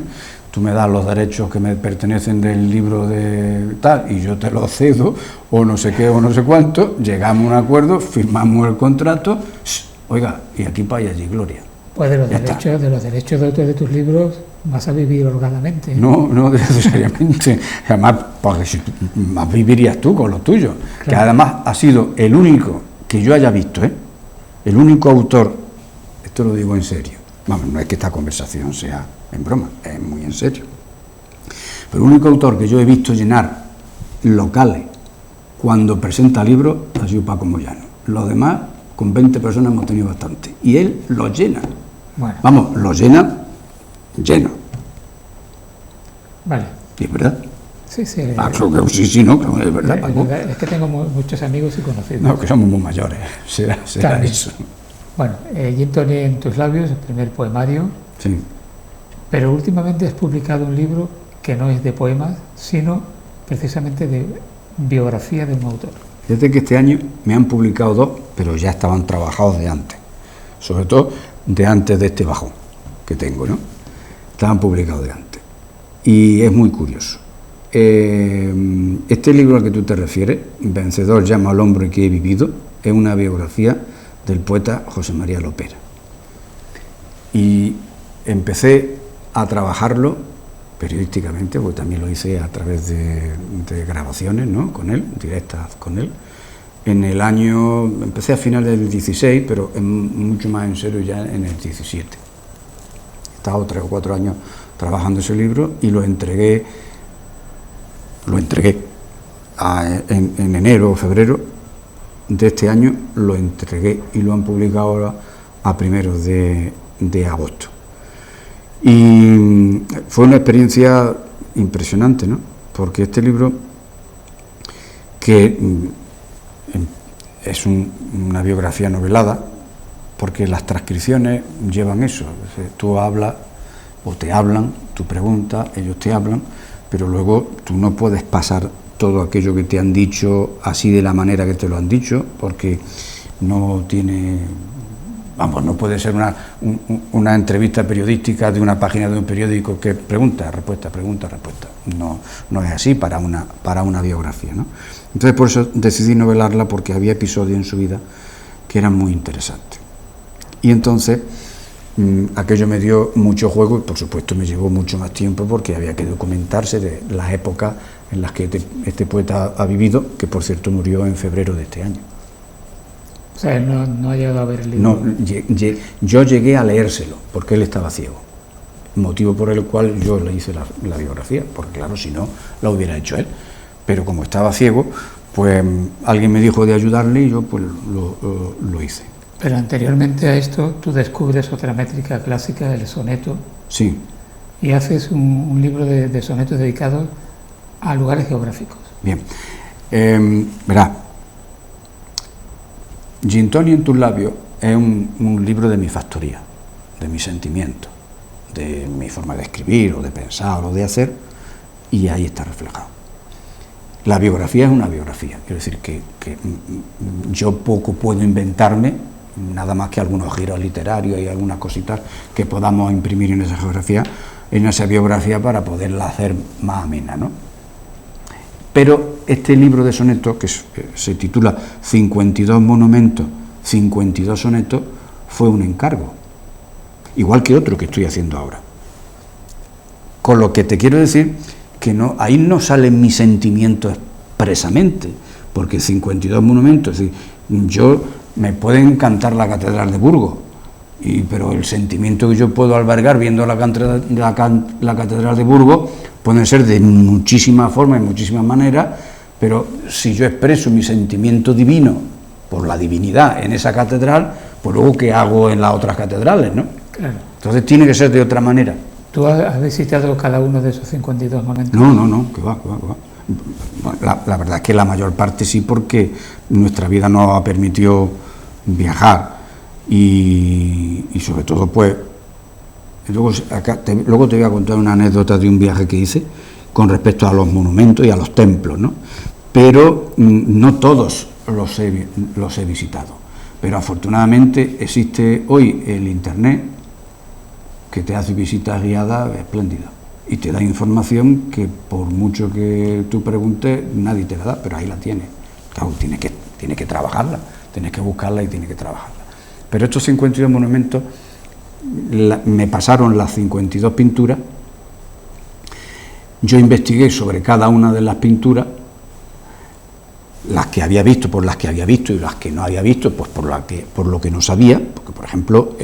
Tú me das los derechos que me pertenecen del libro de tal y yo te los cedo, o no sé qué, o no sé cuánto, llegamos a un acuerdo, firmamos el contrato, oiga, y aquí para allí gloria. Pues de los derechos de autor de tus libros vas a vivir holgadamente. No necesariamente. Además, porque más vivirías tú con lo tuyo, claro. Que además ha sido el único que yo haya visto, el único autor, esto lo digo en serio, vamos, no es que esta conversación sea en broma, es muy en serio, pero el único autor que yo he visto llenar locales cuando presenta libros ha sido Paco Moyano. Los demás, con 20 personas hemos tenido bastante, y él los llena. Bueno. Vamos, los llena lleno. Vale. ¿Y es verdad? Sí. Sí, no, claro, es verdad, Paco. Es que tengo muchos amigos y conocidos. No, que somos muy mayores, será eso. Bueno, Gin Tonic en tus labios, el primer poemario. Sí. Pero últimamente has publicado un libro que no es de poemas, sino precisamente de biografía de un autor. Fíjate que este año me han publicado 2, pero ya estaban trabajados de antes. Sobre todo de antes de este bajón que tengo, ¿no? Estaban publicados de antes. Y es muy curioso. este libro al que tú te refieres, Vencedor llama al hombre que he vivido, es una biografía del poeta José María Lopera. Y empecé a trabajarlo periodísticamente, porque también lo hice a través de grabaciones, ¿no?, con él, directas con él. En el año, empecé a finales del 16, pero mucho más en serio ya en el 17. He estado 3 o 4 años trabajando ese libro y lo entregué en enero o febrero de este año, lo entregué y lo han publicado ahora a primeros de agosto. Y fue una experiencia impresionante, ¿no?, porque este libro, que es una biografía novelada, porque las transcripciones llevan eso, tú hablas o te hablan, tú preguntas, ellos te hablan, pero luego tú no puedes pasar todo aquello que te han dicho así de la manera que te lo han dicho, porque no tiene, vamos, no puede ser una entrevista periodística de una página de un periódico que pregunta, respuesta, pregunta, respuesta. No es así para una biografía, ¿no? Entonces por eso decidí novelarla, porque había episodios en su vida que eran muy interesantes. Y entonces aquello me dio mucho juego y por supuesto me llevó mucho más tiempo, porque había que documentarse de las épocas en las que este poeta ha vivido, que por cierto murió en febrero de este año. O sea, no ha llegado a ver el libro. No, yo llegué a leérselo, porque él estaba ciego, motivo por el cual yo le hice la biografía, porque claro, si no, la hubiera hecho él. Pero como estaba ciego, pues alguien me dijo de ayudarle y yo pues lo hice. Pero anteriormente a esto, tú descubres otra métrica clásica, el soneto. Sí. Y haces un libro de sonetos dedicados a lugares geográficos. Bien. Verá, Gintoni en tus labios es un libro de mi factoría, de mis sentimientos, de mi forma de escribir o de pensar o de hacer, y ahí está reflejado. La biografía es una biografía, quiero decir que yo poco puedo inventarme, nada más que algunos giros literarios y algunas cositas que podamos imprimir en esa biografía para poderla hacer más amena, ¿no? Pero este libro de sonetos, que se titula 52 monumentos, 52 sonetos, fue un encargo, igual que otro que estoy haciendo ahora. Con lo que te quiero decir que ahí no salen mis sentimientos expresamente, porque 52 monumentos, es decir, me puede encantar la Catedral de Burgos, pero el sentimiento que yo puedo albergar viendo la Catedral de Burgos pueden ser de muchísimas formas y muchísimas maneras, pero si yo expreso mi sentimiento divino por la divinidad en esa catedral, pues luego ¿qué hago en las otras catedrales, no? Claro. Entonces tiene que ser de otra manera. ¿Tú has visitado cada uno de esos 52 momentos? No, que va. Bueno, la verdad es que la mayor parte sí, porque nuestra vida nos ha permitido viajar y sobre todo pues luego te voy a contar una anécdota de un viaje que hice con respecto a los monumentos y a los templos, ¿no? Pero no todos los he visitado, pero afortunadamente existe hoy el internet que te hace visitas guiadas espléndidas y te da información que por mucho que tú preguntes nadie te la da, pero ahí la tienes. Claro, tienes que trabajarla, tienes que buscarla y tienes que trabajarla. Pero estos 52 monumentos me pasaron las 52 pinturas, yo investigué sobre cada una de las pinturas, las que había visto por las que había visto y las que no había visto pues por lo que no sabía, porque por ejemplo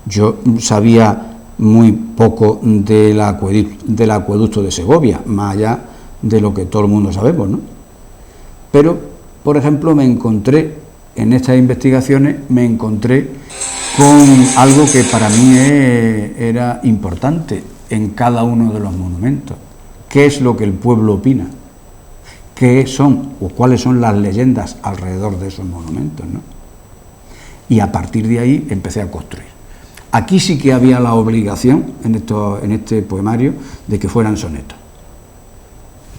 yo sabía muy poco del acueducto de Segovia, más allá de lo que todo el mundo sabemos, ¿no? Pero por ejemplo en estas investigaciones me encontré con algo que para mí era importante en cada uno de los monumentos. ¿Qué es lo que el pueblo opina? ¿Qué son o cuáles son las leyendas alrededor de esos monumentos, ¿no? Y a partir de ahí empecé a construir. Aquí sí que había la obligación en este poemario de que fueran sonetos.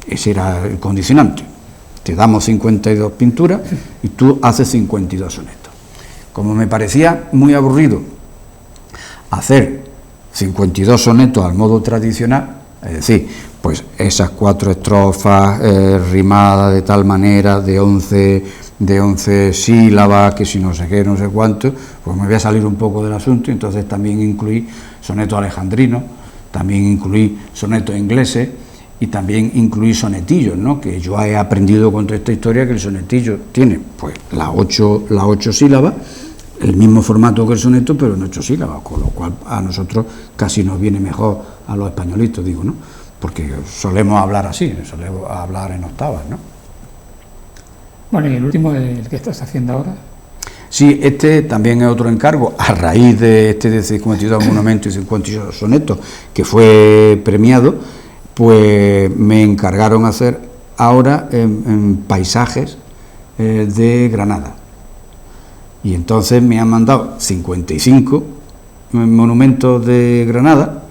Ese era el condicionante. Te damos 52 pinturas y tú haces 52 sonetos. Como me parecía muy aburrido hacer 52 sonetos al modo tradicional, es decir, pues esas 4 estrofas rimadas de tal manera, de 11 sílabas, que si no sé qué, no sé cuánto, pues me voy a salir un poco del asunto. Entonces también incluí sonetos alejandrinos, también incluí sonetos ingleses y también incluí sonetillos, ¿no? Que yo he aprendido con toda esta historia que el sonetillo tiene pues las 8 sílabas, el mismo formato que el soneto, pero en 8 sílabas, con lo cual a nosotros casi nos viene mejor a los españolitos, digo, ¿no? Porque solemos hablar así, solemos hablar en octavas, ¿no? Bueno, y el último, el que estás haciendo ahora. Sí, este también es otro encargo, a raíz de este de 52 monumentos y 52 sonetos, que fue premiado, pues me encargaron hacer ahora en paisajes de Granada. Y entonces me han mandado 55 monumentos de Granada,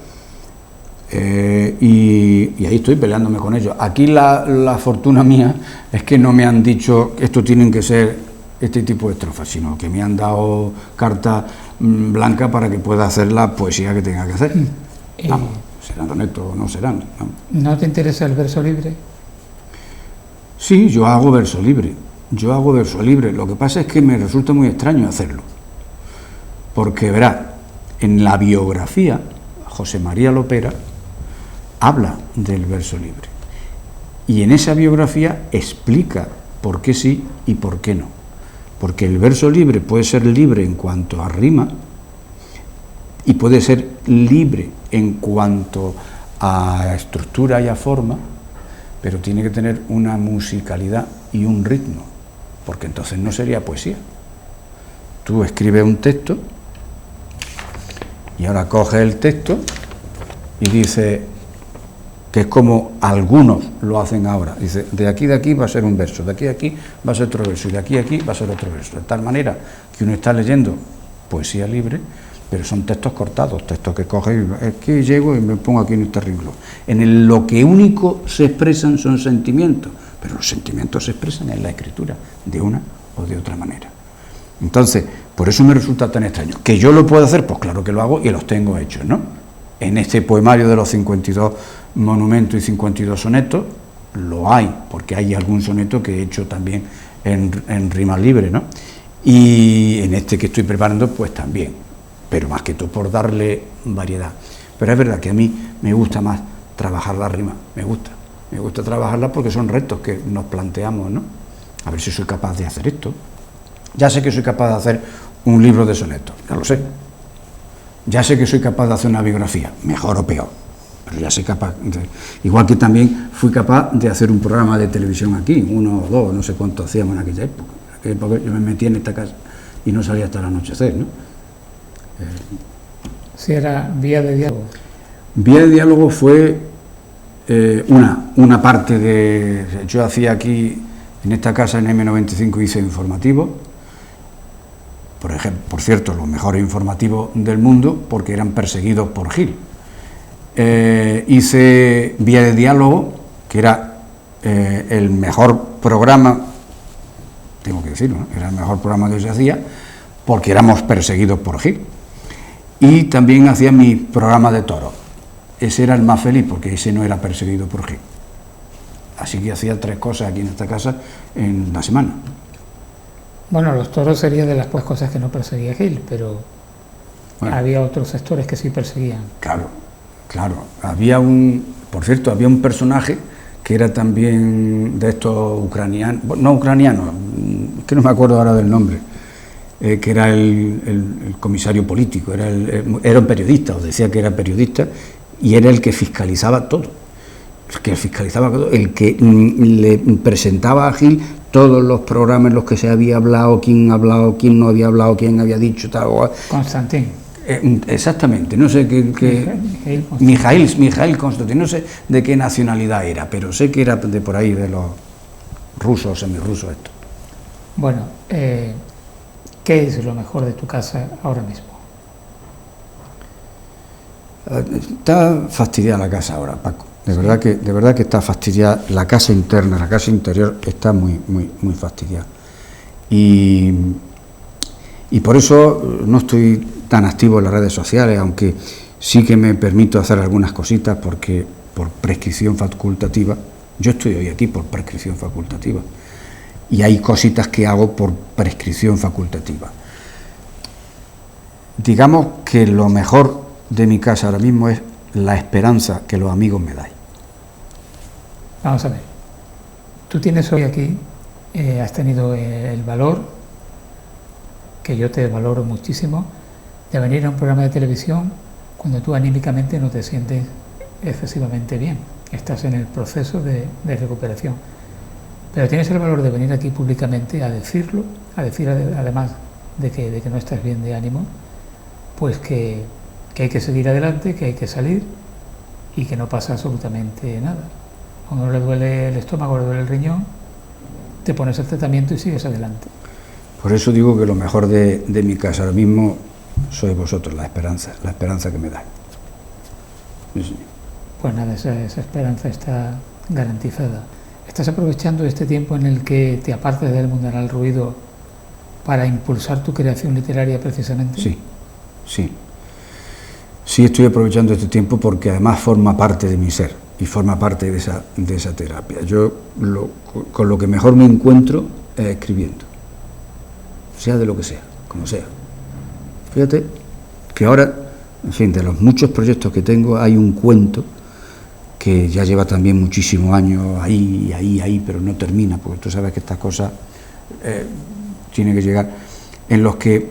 y ahí estoy peleándome con ellos. Aquí la fortuna mía es que no me han dicho que esto tienen que ser este tipo de estrofas, sino que me han dado carta blanca para que pueda hacer la poesía que tenga que hacer. Vamos, serán honestos o no serán. Vamos. ¿No te interesa el verso libre? Sí, yo hago verso libre. Lo que pasa es que me resulta muy extraño hacerlo. Porque, verá, en la biografía, José María Lopera habla del verso libre. Y en esa biografía explica por qué sí y por qué no. Porque el verso libre puede ser libre en cuanto a rima y puede ser libre en cuanto a estructura y a forma, pero tiene que tener una musicalidad y un ritmo, porque entonces no sería poesía. Tú escribes un texto y ahora coges el texto y dices, que es como algunos lo hacen ahora, dice, de aquí va a ser un verso, de aquí a aquí va a ser otro verso, y de aquí a aquí va a ser otro verso, de tal manera que uno está leyendo poesía libre, pero son textos cortados, textos que coges y es que llego y me pongo aquí en este renglón. Lo que único se expresan son sentimientos, pero los sentimientos se expresan en la escritura, de una o de otra manera. Entonces, por eso me resulta tan extraño. ¿Que yo lo puedo hacer? Pues claro que lo hago y los tengo hechos, ¿no? En este poemario de los 52 monumentos y 52 sonetos lo hay, porque hay algún soneto que he hecho también en rima libre, ¿no? Y en este que estoy preparando, pues también, pero más que todo por darle variedad. Pero es verdad que a mí me gusta más trabajar la rima, me gusta trabajarla porque son retos que nos planteamos, ¿no? A ver si soy capaz de hacer esto. Ya sé que soy capaz de hacer un libro de sonetos, ya lo sé. Ya sé que soy capaz de hacer una biografía, mejor o peor, pero ya soy capaz. Igual que también fui capaz de hacer un programa de televisión aquí, 1 o 2, no sé cuánto hacíamos en aquella época. En aquella época yo me metí en esta casa y no salía hasta el anochecer, ¿no? Si era vía de diálogo. Vía de diálogo fue una parte de... Yo hacía aquí, en esta casa, en M95, hice informativos. Por ejemplo, por cierto, los mejores informativos del mundo, porque eran perseguidos por Gil. Hice Vía de Diálogo, que era el mejor programa, tengo que decirlo, ¿no? Era el mejor programa que se hacía, porque éramos perseguidos por Gil. Y también hacía mi programa de toros. Ese era el más feliz, porque ese no era perseguido por Gil. Así que hacía 3 cosas aquí en esta casa en la semana. Bueno, los toros sería de las cosas que no perseguía Gil, pero bueno, había otros sectores que sí perseguían. Claro. Por cierto, había un personaje que era también de estos ucranianos, no ucranianos, que no me acuerdo ahora del nombre, que era el comisario político, era un periodista, os decía que era periodista, y era el que fiscalizaba todo. El que le presentaba a Gil todos los programas en los que se había hablado, quién no había hablado, quién había dicho tal. Constantín. Exactamente, no sé Mijail Constantín, no sé de qué nacionalidad era, pero sé que era de por ahí, de los rusos, semirrusos esto. Bueno, ¿qué es lo mejor de tu casa ahora mismo? Está fastidiada la casa ahora, Paco. De verdad que está fastidiada la casa interna, la casa interior está muy fastidiada. Y por eso no estoy tan activo en las redes sociales, aunque sí que me permito hacer algunas cositas, porque por prescripción facultativa. Yo estoy hoy aquí por prescripción facultativa. Y hay cositas que hago por prescripción facultativa. Digamos que lo mejor de mi casa ahora mismo es la esperanza que los amigos me dan. Vamos a ver. Tú tienes hoy aquí, has tenido el valor, que yo te valoro muchísimo, de venir a un programa de televisión cuando tú anímicamente no te sientes excesivamente bien. Estás en el proceso de recuperación. Pero tienes el valor de venir aquí públicamente a decirlo, a decir además de que no estás bien de ánimo, pues que hay que seguir adelante, que hay que salir y que no pasa absolutamente nada. Cuando le duele el estómago, le duele el riñón, te pones el tratamiento y sigues adelante. Por eso digo que lo mejor de mi casa ahora mismo sois vosotros, la esperanza que me dais. Sí. Pues nada, esa esperanza está garantizada. ¿Estás aprovechando este tiempo en el que te apartes del mundanal ruido para impulsar tu creación literaria precisamente? Sí, sí. Sí estoy aprovechando este tiempo porque además forma parte de mi ser y forma parte de esa terapia. Yo con lo que mejor me encuentro es escribiendo, sea de lo que sea, como sea. Fíjate que ahora, en fin, de los muchos proyectos que tengo, hay un cuento que ya lleva también muchísimos años ahí, pero no termina, porque tú sabes que estas cosas tienen que llegar, en los que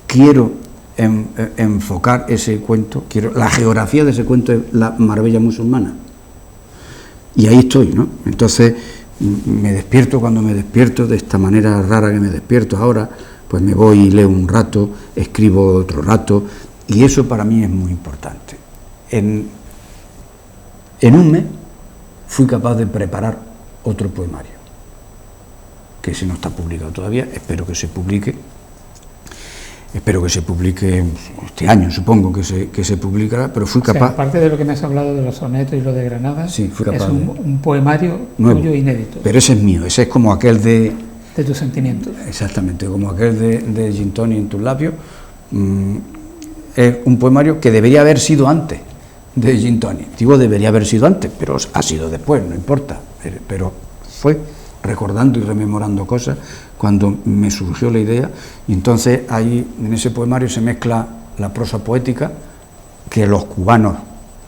quiero enfocar ese cuento, la geografía de ese cuento es la Marbella musulmana, y ahí estoy, ¿no? Entonces me despierto cuando me despierto, de esta manera rara que me despierto ahora, pues me voy y leo un rato, escribo otro rato, y eso para mí es muy importante. En un mes fui capaz de preparar otro poemario, que ese no está publicado todavía, espero que se publique este año, supongo que se publicará, pero fui capaz... O sea, aparte de lo que me has hablado de los sonetos y lo de Granada, sí, fui capaz es un poemario nuevo, tuyo inédito. Pero ese es mío, ese es como aquel de tus sentimientos. Exactamente, como aquel de Gin Tonic en tus labios. Es un poemario que debería haber sido antes de Gin Tonic. Digo, debería haber sido antes, pero ha sido después, no importa. Pero fue recordando y rememorando cosas cuando me surgió la idea, y entonces ahí en ese poemario se mezcla la prosa poética, que los cubanos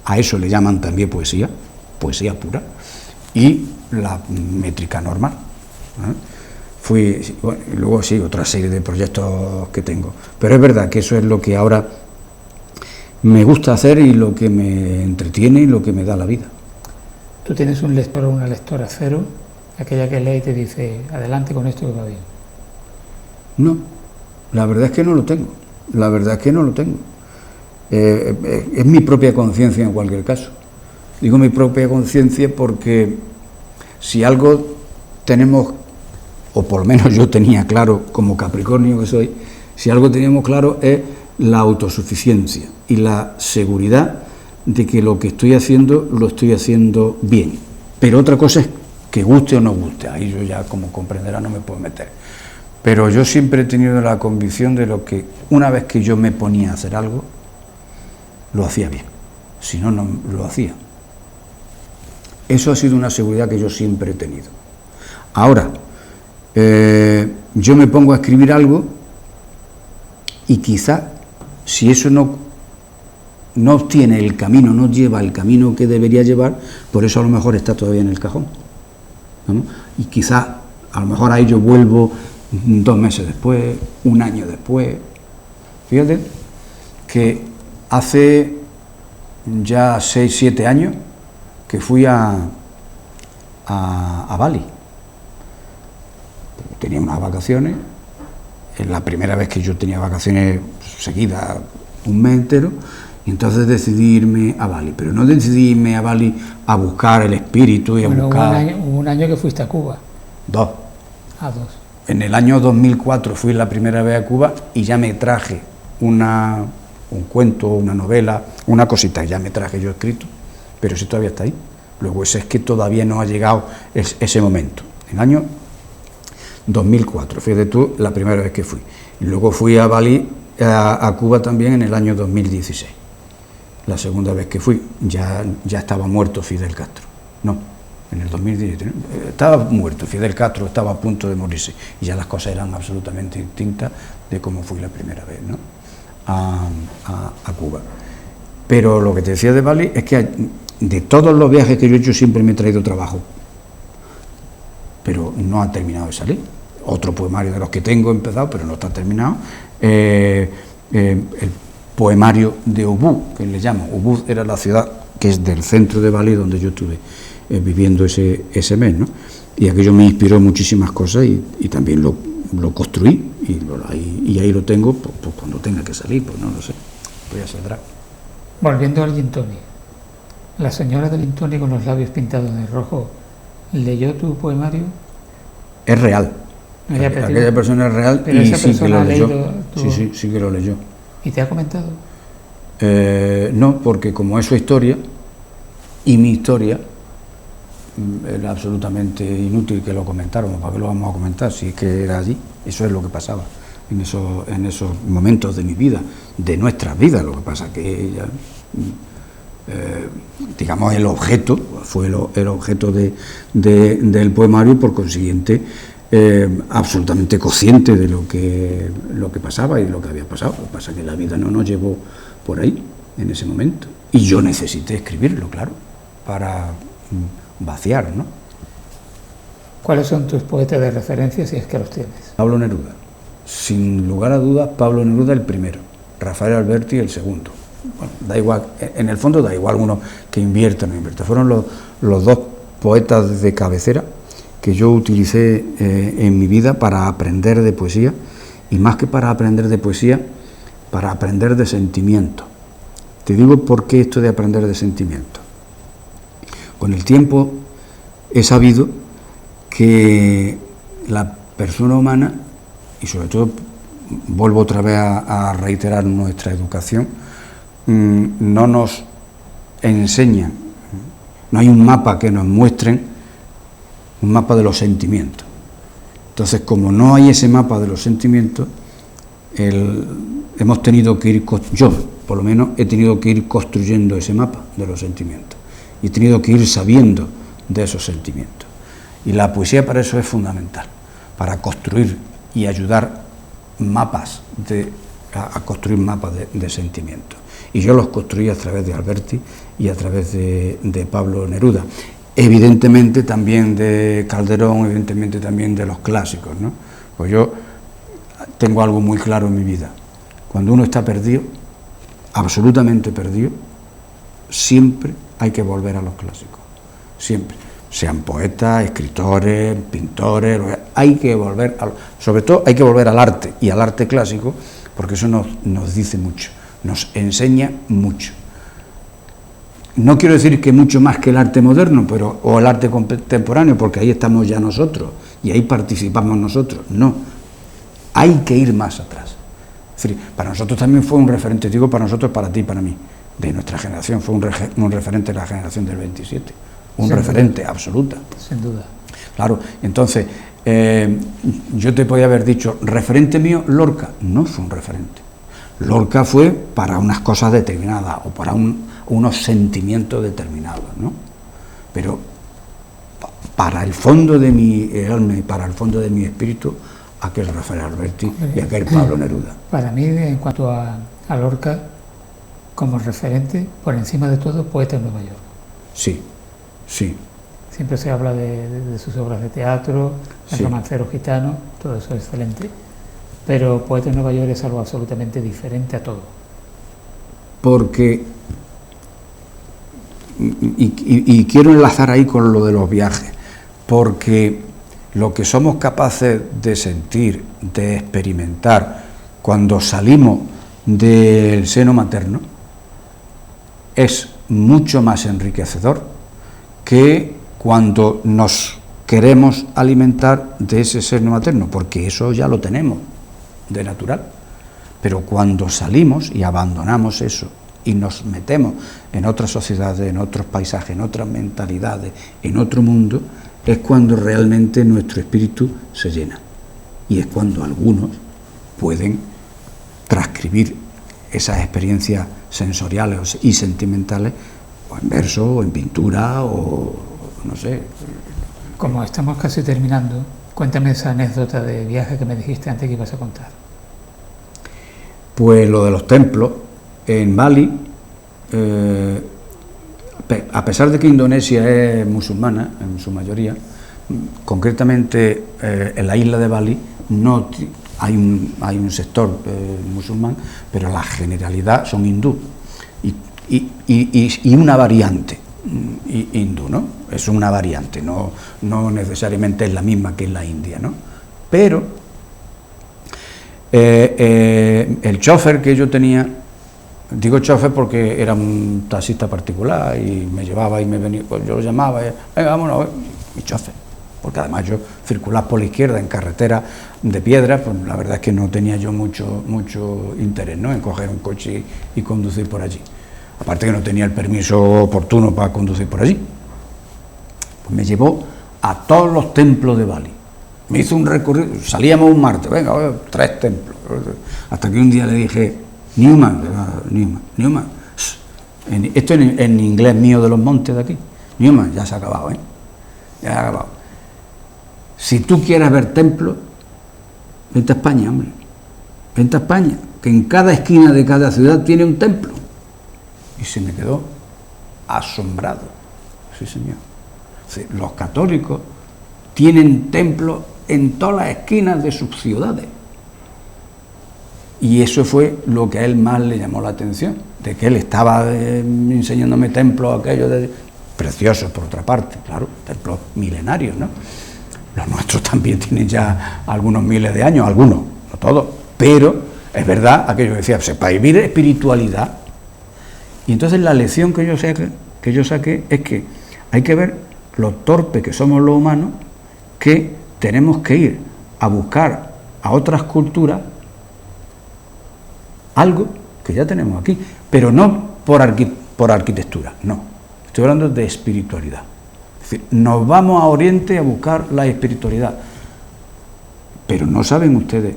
a eso le llaman también poesía pura, y la métrica normal. Bueno, y luego sí, otra serie de proyectos que tengo, pero es verdad que eso es lo que ahora me gusta hacer y lo que me entretiene y lo que me da la vida. Tú tienes un lector o una lectora cero, aquella que lee y te dice, adelante con esto que va bien. No, la verdad es que no lo tengo, es mi propia conciencia en cualquier caso. Digo mi propia conciencia porque si algo tenemos, o por lo menos yo tenía claro como Capricornio que soy, si algo teníamos claro es la autosuficiencia y la seguridad de que lo que estoy haciendo lo estoy haciendo bien. Pero otra cosa es que guste o no guste, ahí yo ya, como comprenderá, no me puedo meter. Pero yo siempre he tenido la convicción de lo que una vez que yo me ponía a hacer algo, lo hacía bien, si no, no lo hacía. Eso ha sido una seguridad que yo siempre he tenido. Ahora, yo me pongo a escribir algo y quizá, si eso no obtiene el camino, no lleva el camino que debería llevar, por eso a lo mejor está todavía en el cajón, ¿no? Y quizá, a lo mejor ahí yo vuelvo 2 meses después, 1 año después. Fíjate que hace ya 6, 7 años que fui a Bali. Tenía unas vacaciones, es la primera vez que yo tenía vacaciones seguidas, 1 mes entero, y entonces decidí irme a Bali, pero no decidí irme a Bali a buscar el espíritu y a buscar... Hubo un año que fuiste a Cuba. 2. Ah, 2. En el año 2004 fui la primera vez a Cuba y ya me traje un cuento, una novela, una cosita, ya me traje yo escrito, pero ese todavía está ahí. Luego ese es que todavía no ha llegado ese momento. En el año 2004, fíjate tú, la primera vez que fui. Y luego fui a Bali, a Cuba también en el año 2016. la segunda vez que fui, ya estaba muerto Fidel Castro. No, en el 2017. Estaba muerto, Fidel Castro estaba a punto de morirse, y ya las cosas eran absolutamente distintas de cómo fui la primera vez, ¿no?, a Cuba. Pero lo que te decía de Bali es que de todos los viajes que yo he hecho siempre me he traído trabajo, pero no ha terminado de salir. Otro poemario de los que tengo empezado, pero no está terminado, el poemario de Ubud, que le llamo. Ubud era la ciudad que es del centro de Bali, donde yo estuve viviendo ese mes, ¿no? Y aquello me inspiró muchísimas cosas, y también lo construí, y ahí lo tengo, pues cuando tenga que salir, pues no lo sé, pues ya saldrá. Volviendo al gin tonic, la señora del gin tonic con los labios pintados de rojo, ¿leyó tu poemario? Es real. Aquella persona es real, pero y esa sí que lo leyó. Sí que lo leyó. ¿Y te ha comentado? No, porque como es su historia y mi historia, era absolutamente inútil que lo comentáramos. ¿Para qué lo vamos a comentar si es que era allí? Eso es lo que pasaba en esos momentos de mi vida, de nuestras vidas. Lo que pasa que ella, digamos, el objeto fue el objeto del poemario, y por consiguiente absolutamente consciente de lo que pasaba y lo que había pasado. Lo que pasa es que la vida no nos llevó por ahí en ese momento, y yo necesité escribirlo, claro, para vaciar, ¿no? ¿Cuáles son tus poetas de referencia, si es que los tienes? Pablo Neruda, sin lugar a dudas. Pablo Neruda el primero, Rafael Alberti el segundo. Bueno, da igual, en el fondo da igual uno que invierta o no invierta. Fueron los dos poetas de cabecera que yo utilicé en mi vida para aprender de poesía, y más que para aprender de poesía, para aprender de sentimiento. Te digo por qué esto de aprender de sentimiento. Con el tiempo he sabido que la persona humana, y sobre todo vuelvo otra vez a reiterar nuestra educación, no nos enseñan, no hay un mapa que nos muestren, un mapa de los sentimientos. Entonces, como no hay ese mapa de los sentimientos, hemos tenido que ir, yo por lo menos he tenido que ir construyendo ese mapa de los sentimientos, y he tenido que ir sabiendo de esos sentimientos. Y la poesía para eso es fundamental, para construir y ayudar mapas a construir mapas de sentimientos. Y yo los construí a través de Alberti y a través de Pablo Neruda. Evidentemente también de Calderón, evidentemente también de los clásicos, ¿no? Pues yo tengo algo muy claro en mi vida. Cuando uno está perdido, absolutamente perdido, siempre hay que volver a los clásicos. Siempre. Sean poetas, escritores, pintores, hay que volver, sobre todo hay que volver al arte, y al arte clásico, porque eso nos dice mucho, nos enseña mucho. No quiero decir que mucho más que el arte moderno, o el arte contemporáneo, porque ahí estamos ya nosotros, y ahí participamos nosotros. No, hay que ir más atrás. Es decir, para nosotros también fue un referente, digo para nosotros, para ti, para mí, de nuestra generación, fue un referente de la generación del 27, un sin referente duda. Absoluta. Sin duda. Claro, entonces, yo te podía haber dicho, referente mío, Lorca. No fue un referente. Lorca fue para unas cosas determinadas, o para unos sentimientos determinados, ¿no? Pero para el fondo de mi alma y para el fondo de mi espíritu, aquel Rafael Alberti y aquel Pablo Neruda. Para mí, en cuanto a Lorca, como referente, por encima de todo, poeta en Nueva York. Sí, sí. Siempre se habla de sus obras de teatro, El sí. Romancero gitano, todo eso es excelente. Pero Poeta en Nueva York es algo absolutamente diferente a todo. Porque, y quiero enlazar ahí con lo de los viajes, porque lo que somos capaces de sentir, de experimentar cuando salimos del seno materno, es mucho más enriquecedor que cuando nos queremos alimentar de ese seno materno, porque eso ya lo tenemos de natural. Pero cuando salimos y abandonamos eso y nos metemos en otras sociedades, en otros paisajes, en otras mentalidades, en otro mundo, es cuando realmente nuestro espíritu se llena. Y es cuando algunos pueden transcribir esas experiencias sensoriales y sentimentales, o en verso, o en pintura, o no sé. Como estamos casi terminando, cuéntame esa anécdota de viaje que me dijiste antes que ibas a contar. Pues lo de los templos en Bali, a pesar de que Indonesia es musulmana en su mayoría, concretamente en la isla de Bali no hay un sector musulmán, pero la generalidad son hindú y una variante hindú, ¿no? Es una variante, no necesariamente es la misma que en la India, ¿no? Pero el chofer que yo tenía, digo chofer porque era un taxista particular y me llevaba y me venía, pues yo lo llamaba, venga, vámonos, mi chofer, porque además yo circular por la izquierda en carretera de piedra, pues la verdad es que no tenía yo mucho interés, ¿no?, en coger un coche y conducir por allí, aparte que no tenía el permiso oportuno para conducir por allí. Pues me llevó a todos los templos de Bali. Me hizo un recorrido, salíamos un martes, venga, 3 templos, hasta que un día le dije, Newman, esto en inglés mío de los montes de aquí, Newman, ya se ha acabado, ya se ha acabado. Si tú quieres ver templos, vente a España, hombre, vente a España, que en cada esquina de cada ciudad tiene un templo. Y se me quedó asombrado, sí señor. Sí, los católicos tienen templos en todas las esquinas de sus ciudades. Y eso fue lo que a él más le llamó la atención, de que él estaba enseñándome templos aquellos preciosos por otra parte, claro, templos milenarios, ¿no? Los nuestros también tienen ya algunos miles de años, algunos, no todos, pero es verdad aquello que decía, pues, para vivir espiritualidad. Y entonces la lección que yo saqué es que hay que ver lo torpe que somos los humanos, que tenemos que ir a buscar a otras culturas algo que ya tenemos aquí, pero no por arquitectura, no, estoy hablando de espiritualidad. Es decir, nos vamos a Oriente a buscar la espiritualidad, pero ¿no saben ustedes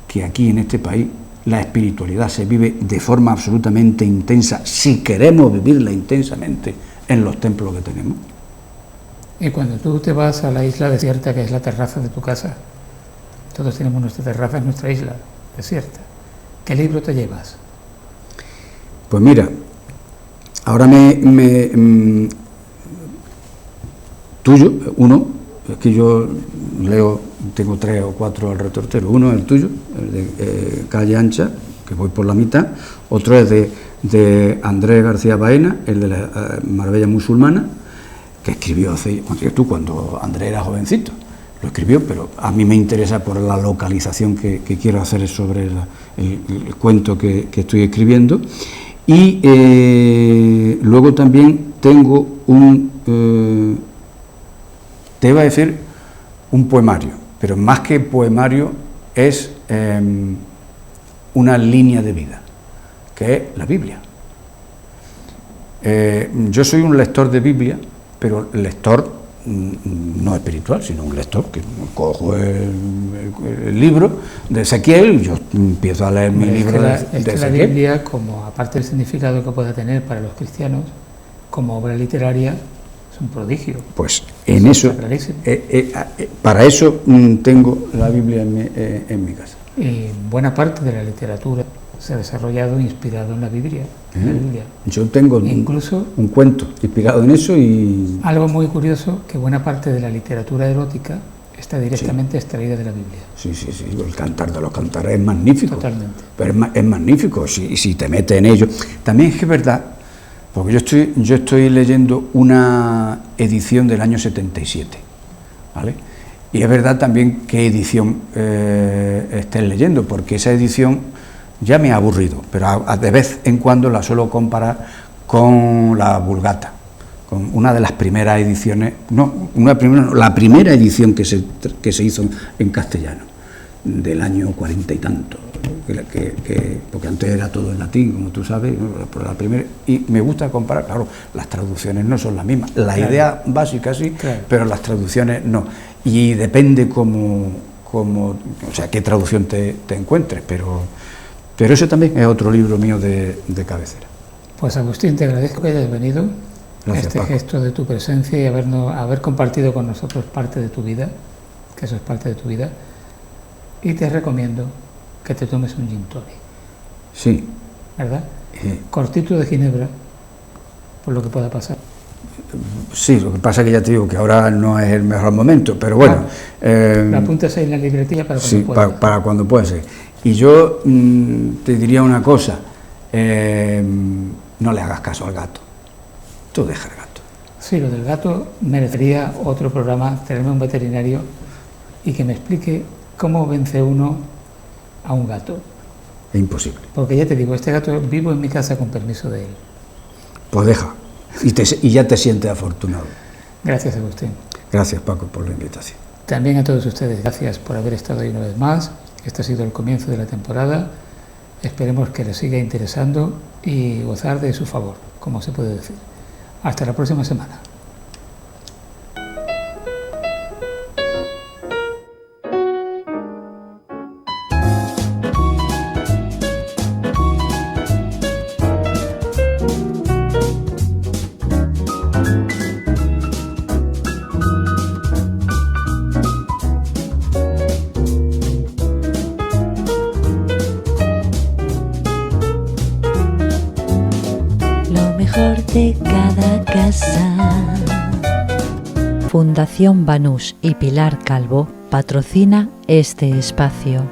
que aquí en este país la espiritualidad se vive de forma absolutamente intensa, si queremos vivirla intensamente, en los templos que tenemos? Y cuando tú te vas a la isla desierta, que es la terraza de tu casa, todos tenemos nuestra terraza en nuestra isla desierta, ¿qué libro te llevas? Pues mira, ahora tuyo, uno, es que yo leo, tengo 3 o 4 al retortero, uno es el tuyo, el de Calle Ancha, que voy por la mitad, otro es de Andrés García Baena, el de la Marbella Musulmana, que escribió cuando Andrés era jovencito, lo escribió, pero a mí me interesa por la localización que quiero hacer sobre el cuento que estoy escribiendo. Y luego también tengo te iba a decir un poemario, pero más que poemario es una línea de vida, que es la Biblia. Yo soy un lector de Biblia, pero lector no espiritual, sino un lector que cojo el libro de Ezequiel y yo empiezo a leer mi libro de Ezequiel. La Biblia, como aparte del significado que pueda tener para los cristianos, como obra literaria, es un prodigio. Pues en eso, para eso tengo la Biblia en mi casa. Y buena parte de la literatura se ha desarrollado inspirado en la Biblia. Yo tengo incluso un cuento inspirado en eso y... Algo muy curioso, que buena parte de la literatura erótica está directamente extraída de la Biblia. Sí, el Cantar de los Cantares es magnífico. Totalmente. Pero es magnífico si te metes en ello. También es que es verdad, porque yo estoy leyendo una edición del año 77, ¿vale? Y es verdad también qué edición estés leyendo, porque esa edición ya me ha aburrido, pero de vez en cuando la suelo comparar con la Vulgata, con una de las primeras ediciones, la primera edición que se hizo en castellano, del año 40 y tanto, porque antes era todo en latín, como tú sabes, por la primera, y me gusta comparar, claro, las traducciones no son las mismas, la idea básica sí, pero las traducciones no, y depende o sea, qué traducción te encuentres, pero eso también es otro libro mío de cabecera. Pues Agustín, te agradezco que hayas venido. Gracias, este Paco. gesto de tu presencia y haber compartido con nosotros parte de tu vida, que eso es parte de tu vida. Y te recomiendo que te tomes un gin tonic, Sí. ¿verdad? Cortito de ginebra, por lo que pueda pasar. Sí, lo que pasa es que ya te digo que ahora no es el mejor momento, pero bueno. Lo apuntas ahí en la libretilla para cuando Sí, puedas. para cuando pueda ser. Y yo te diría una cosa, no le hagas caso al gato, tú deja al gato. Sí, lo del gato merecería otro programa, tenerme un veterinario y que me explique cómo vence uno a un gato. Es imposible. Porque ya te digo, este gato vivo en mi casa con permiso de él. Pues deja, y ya te sientes afortunado. Gracias, Agustín. Gracias, Paco, por la invitación. También a todos ustedes, gracias por haber estado ahí una vez más. Este ha sido el comienzo de la temporada. Esperemos que les siga interesando y gozar de su favor, como se puede decir. Hasta la próxima semana. Lo mejor de cada casa. Fundación Banús y Pilar Calvo patrocina este espacio.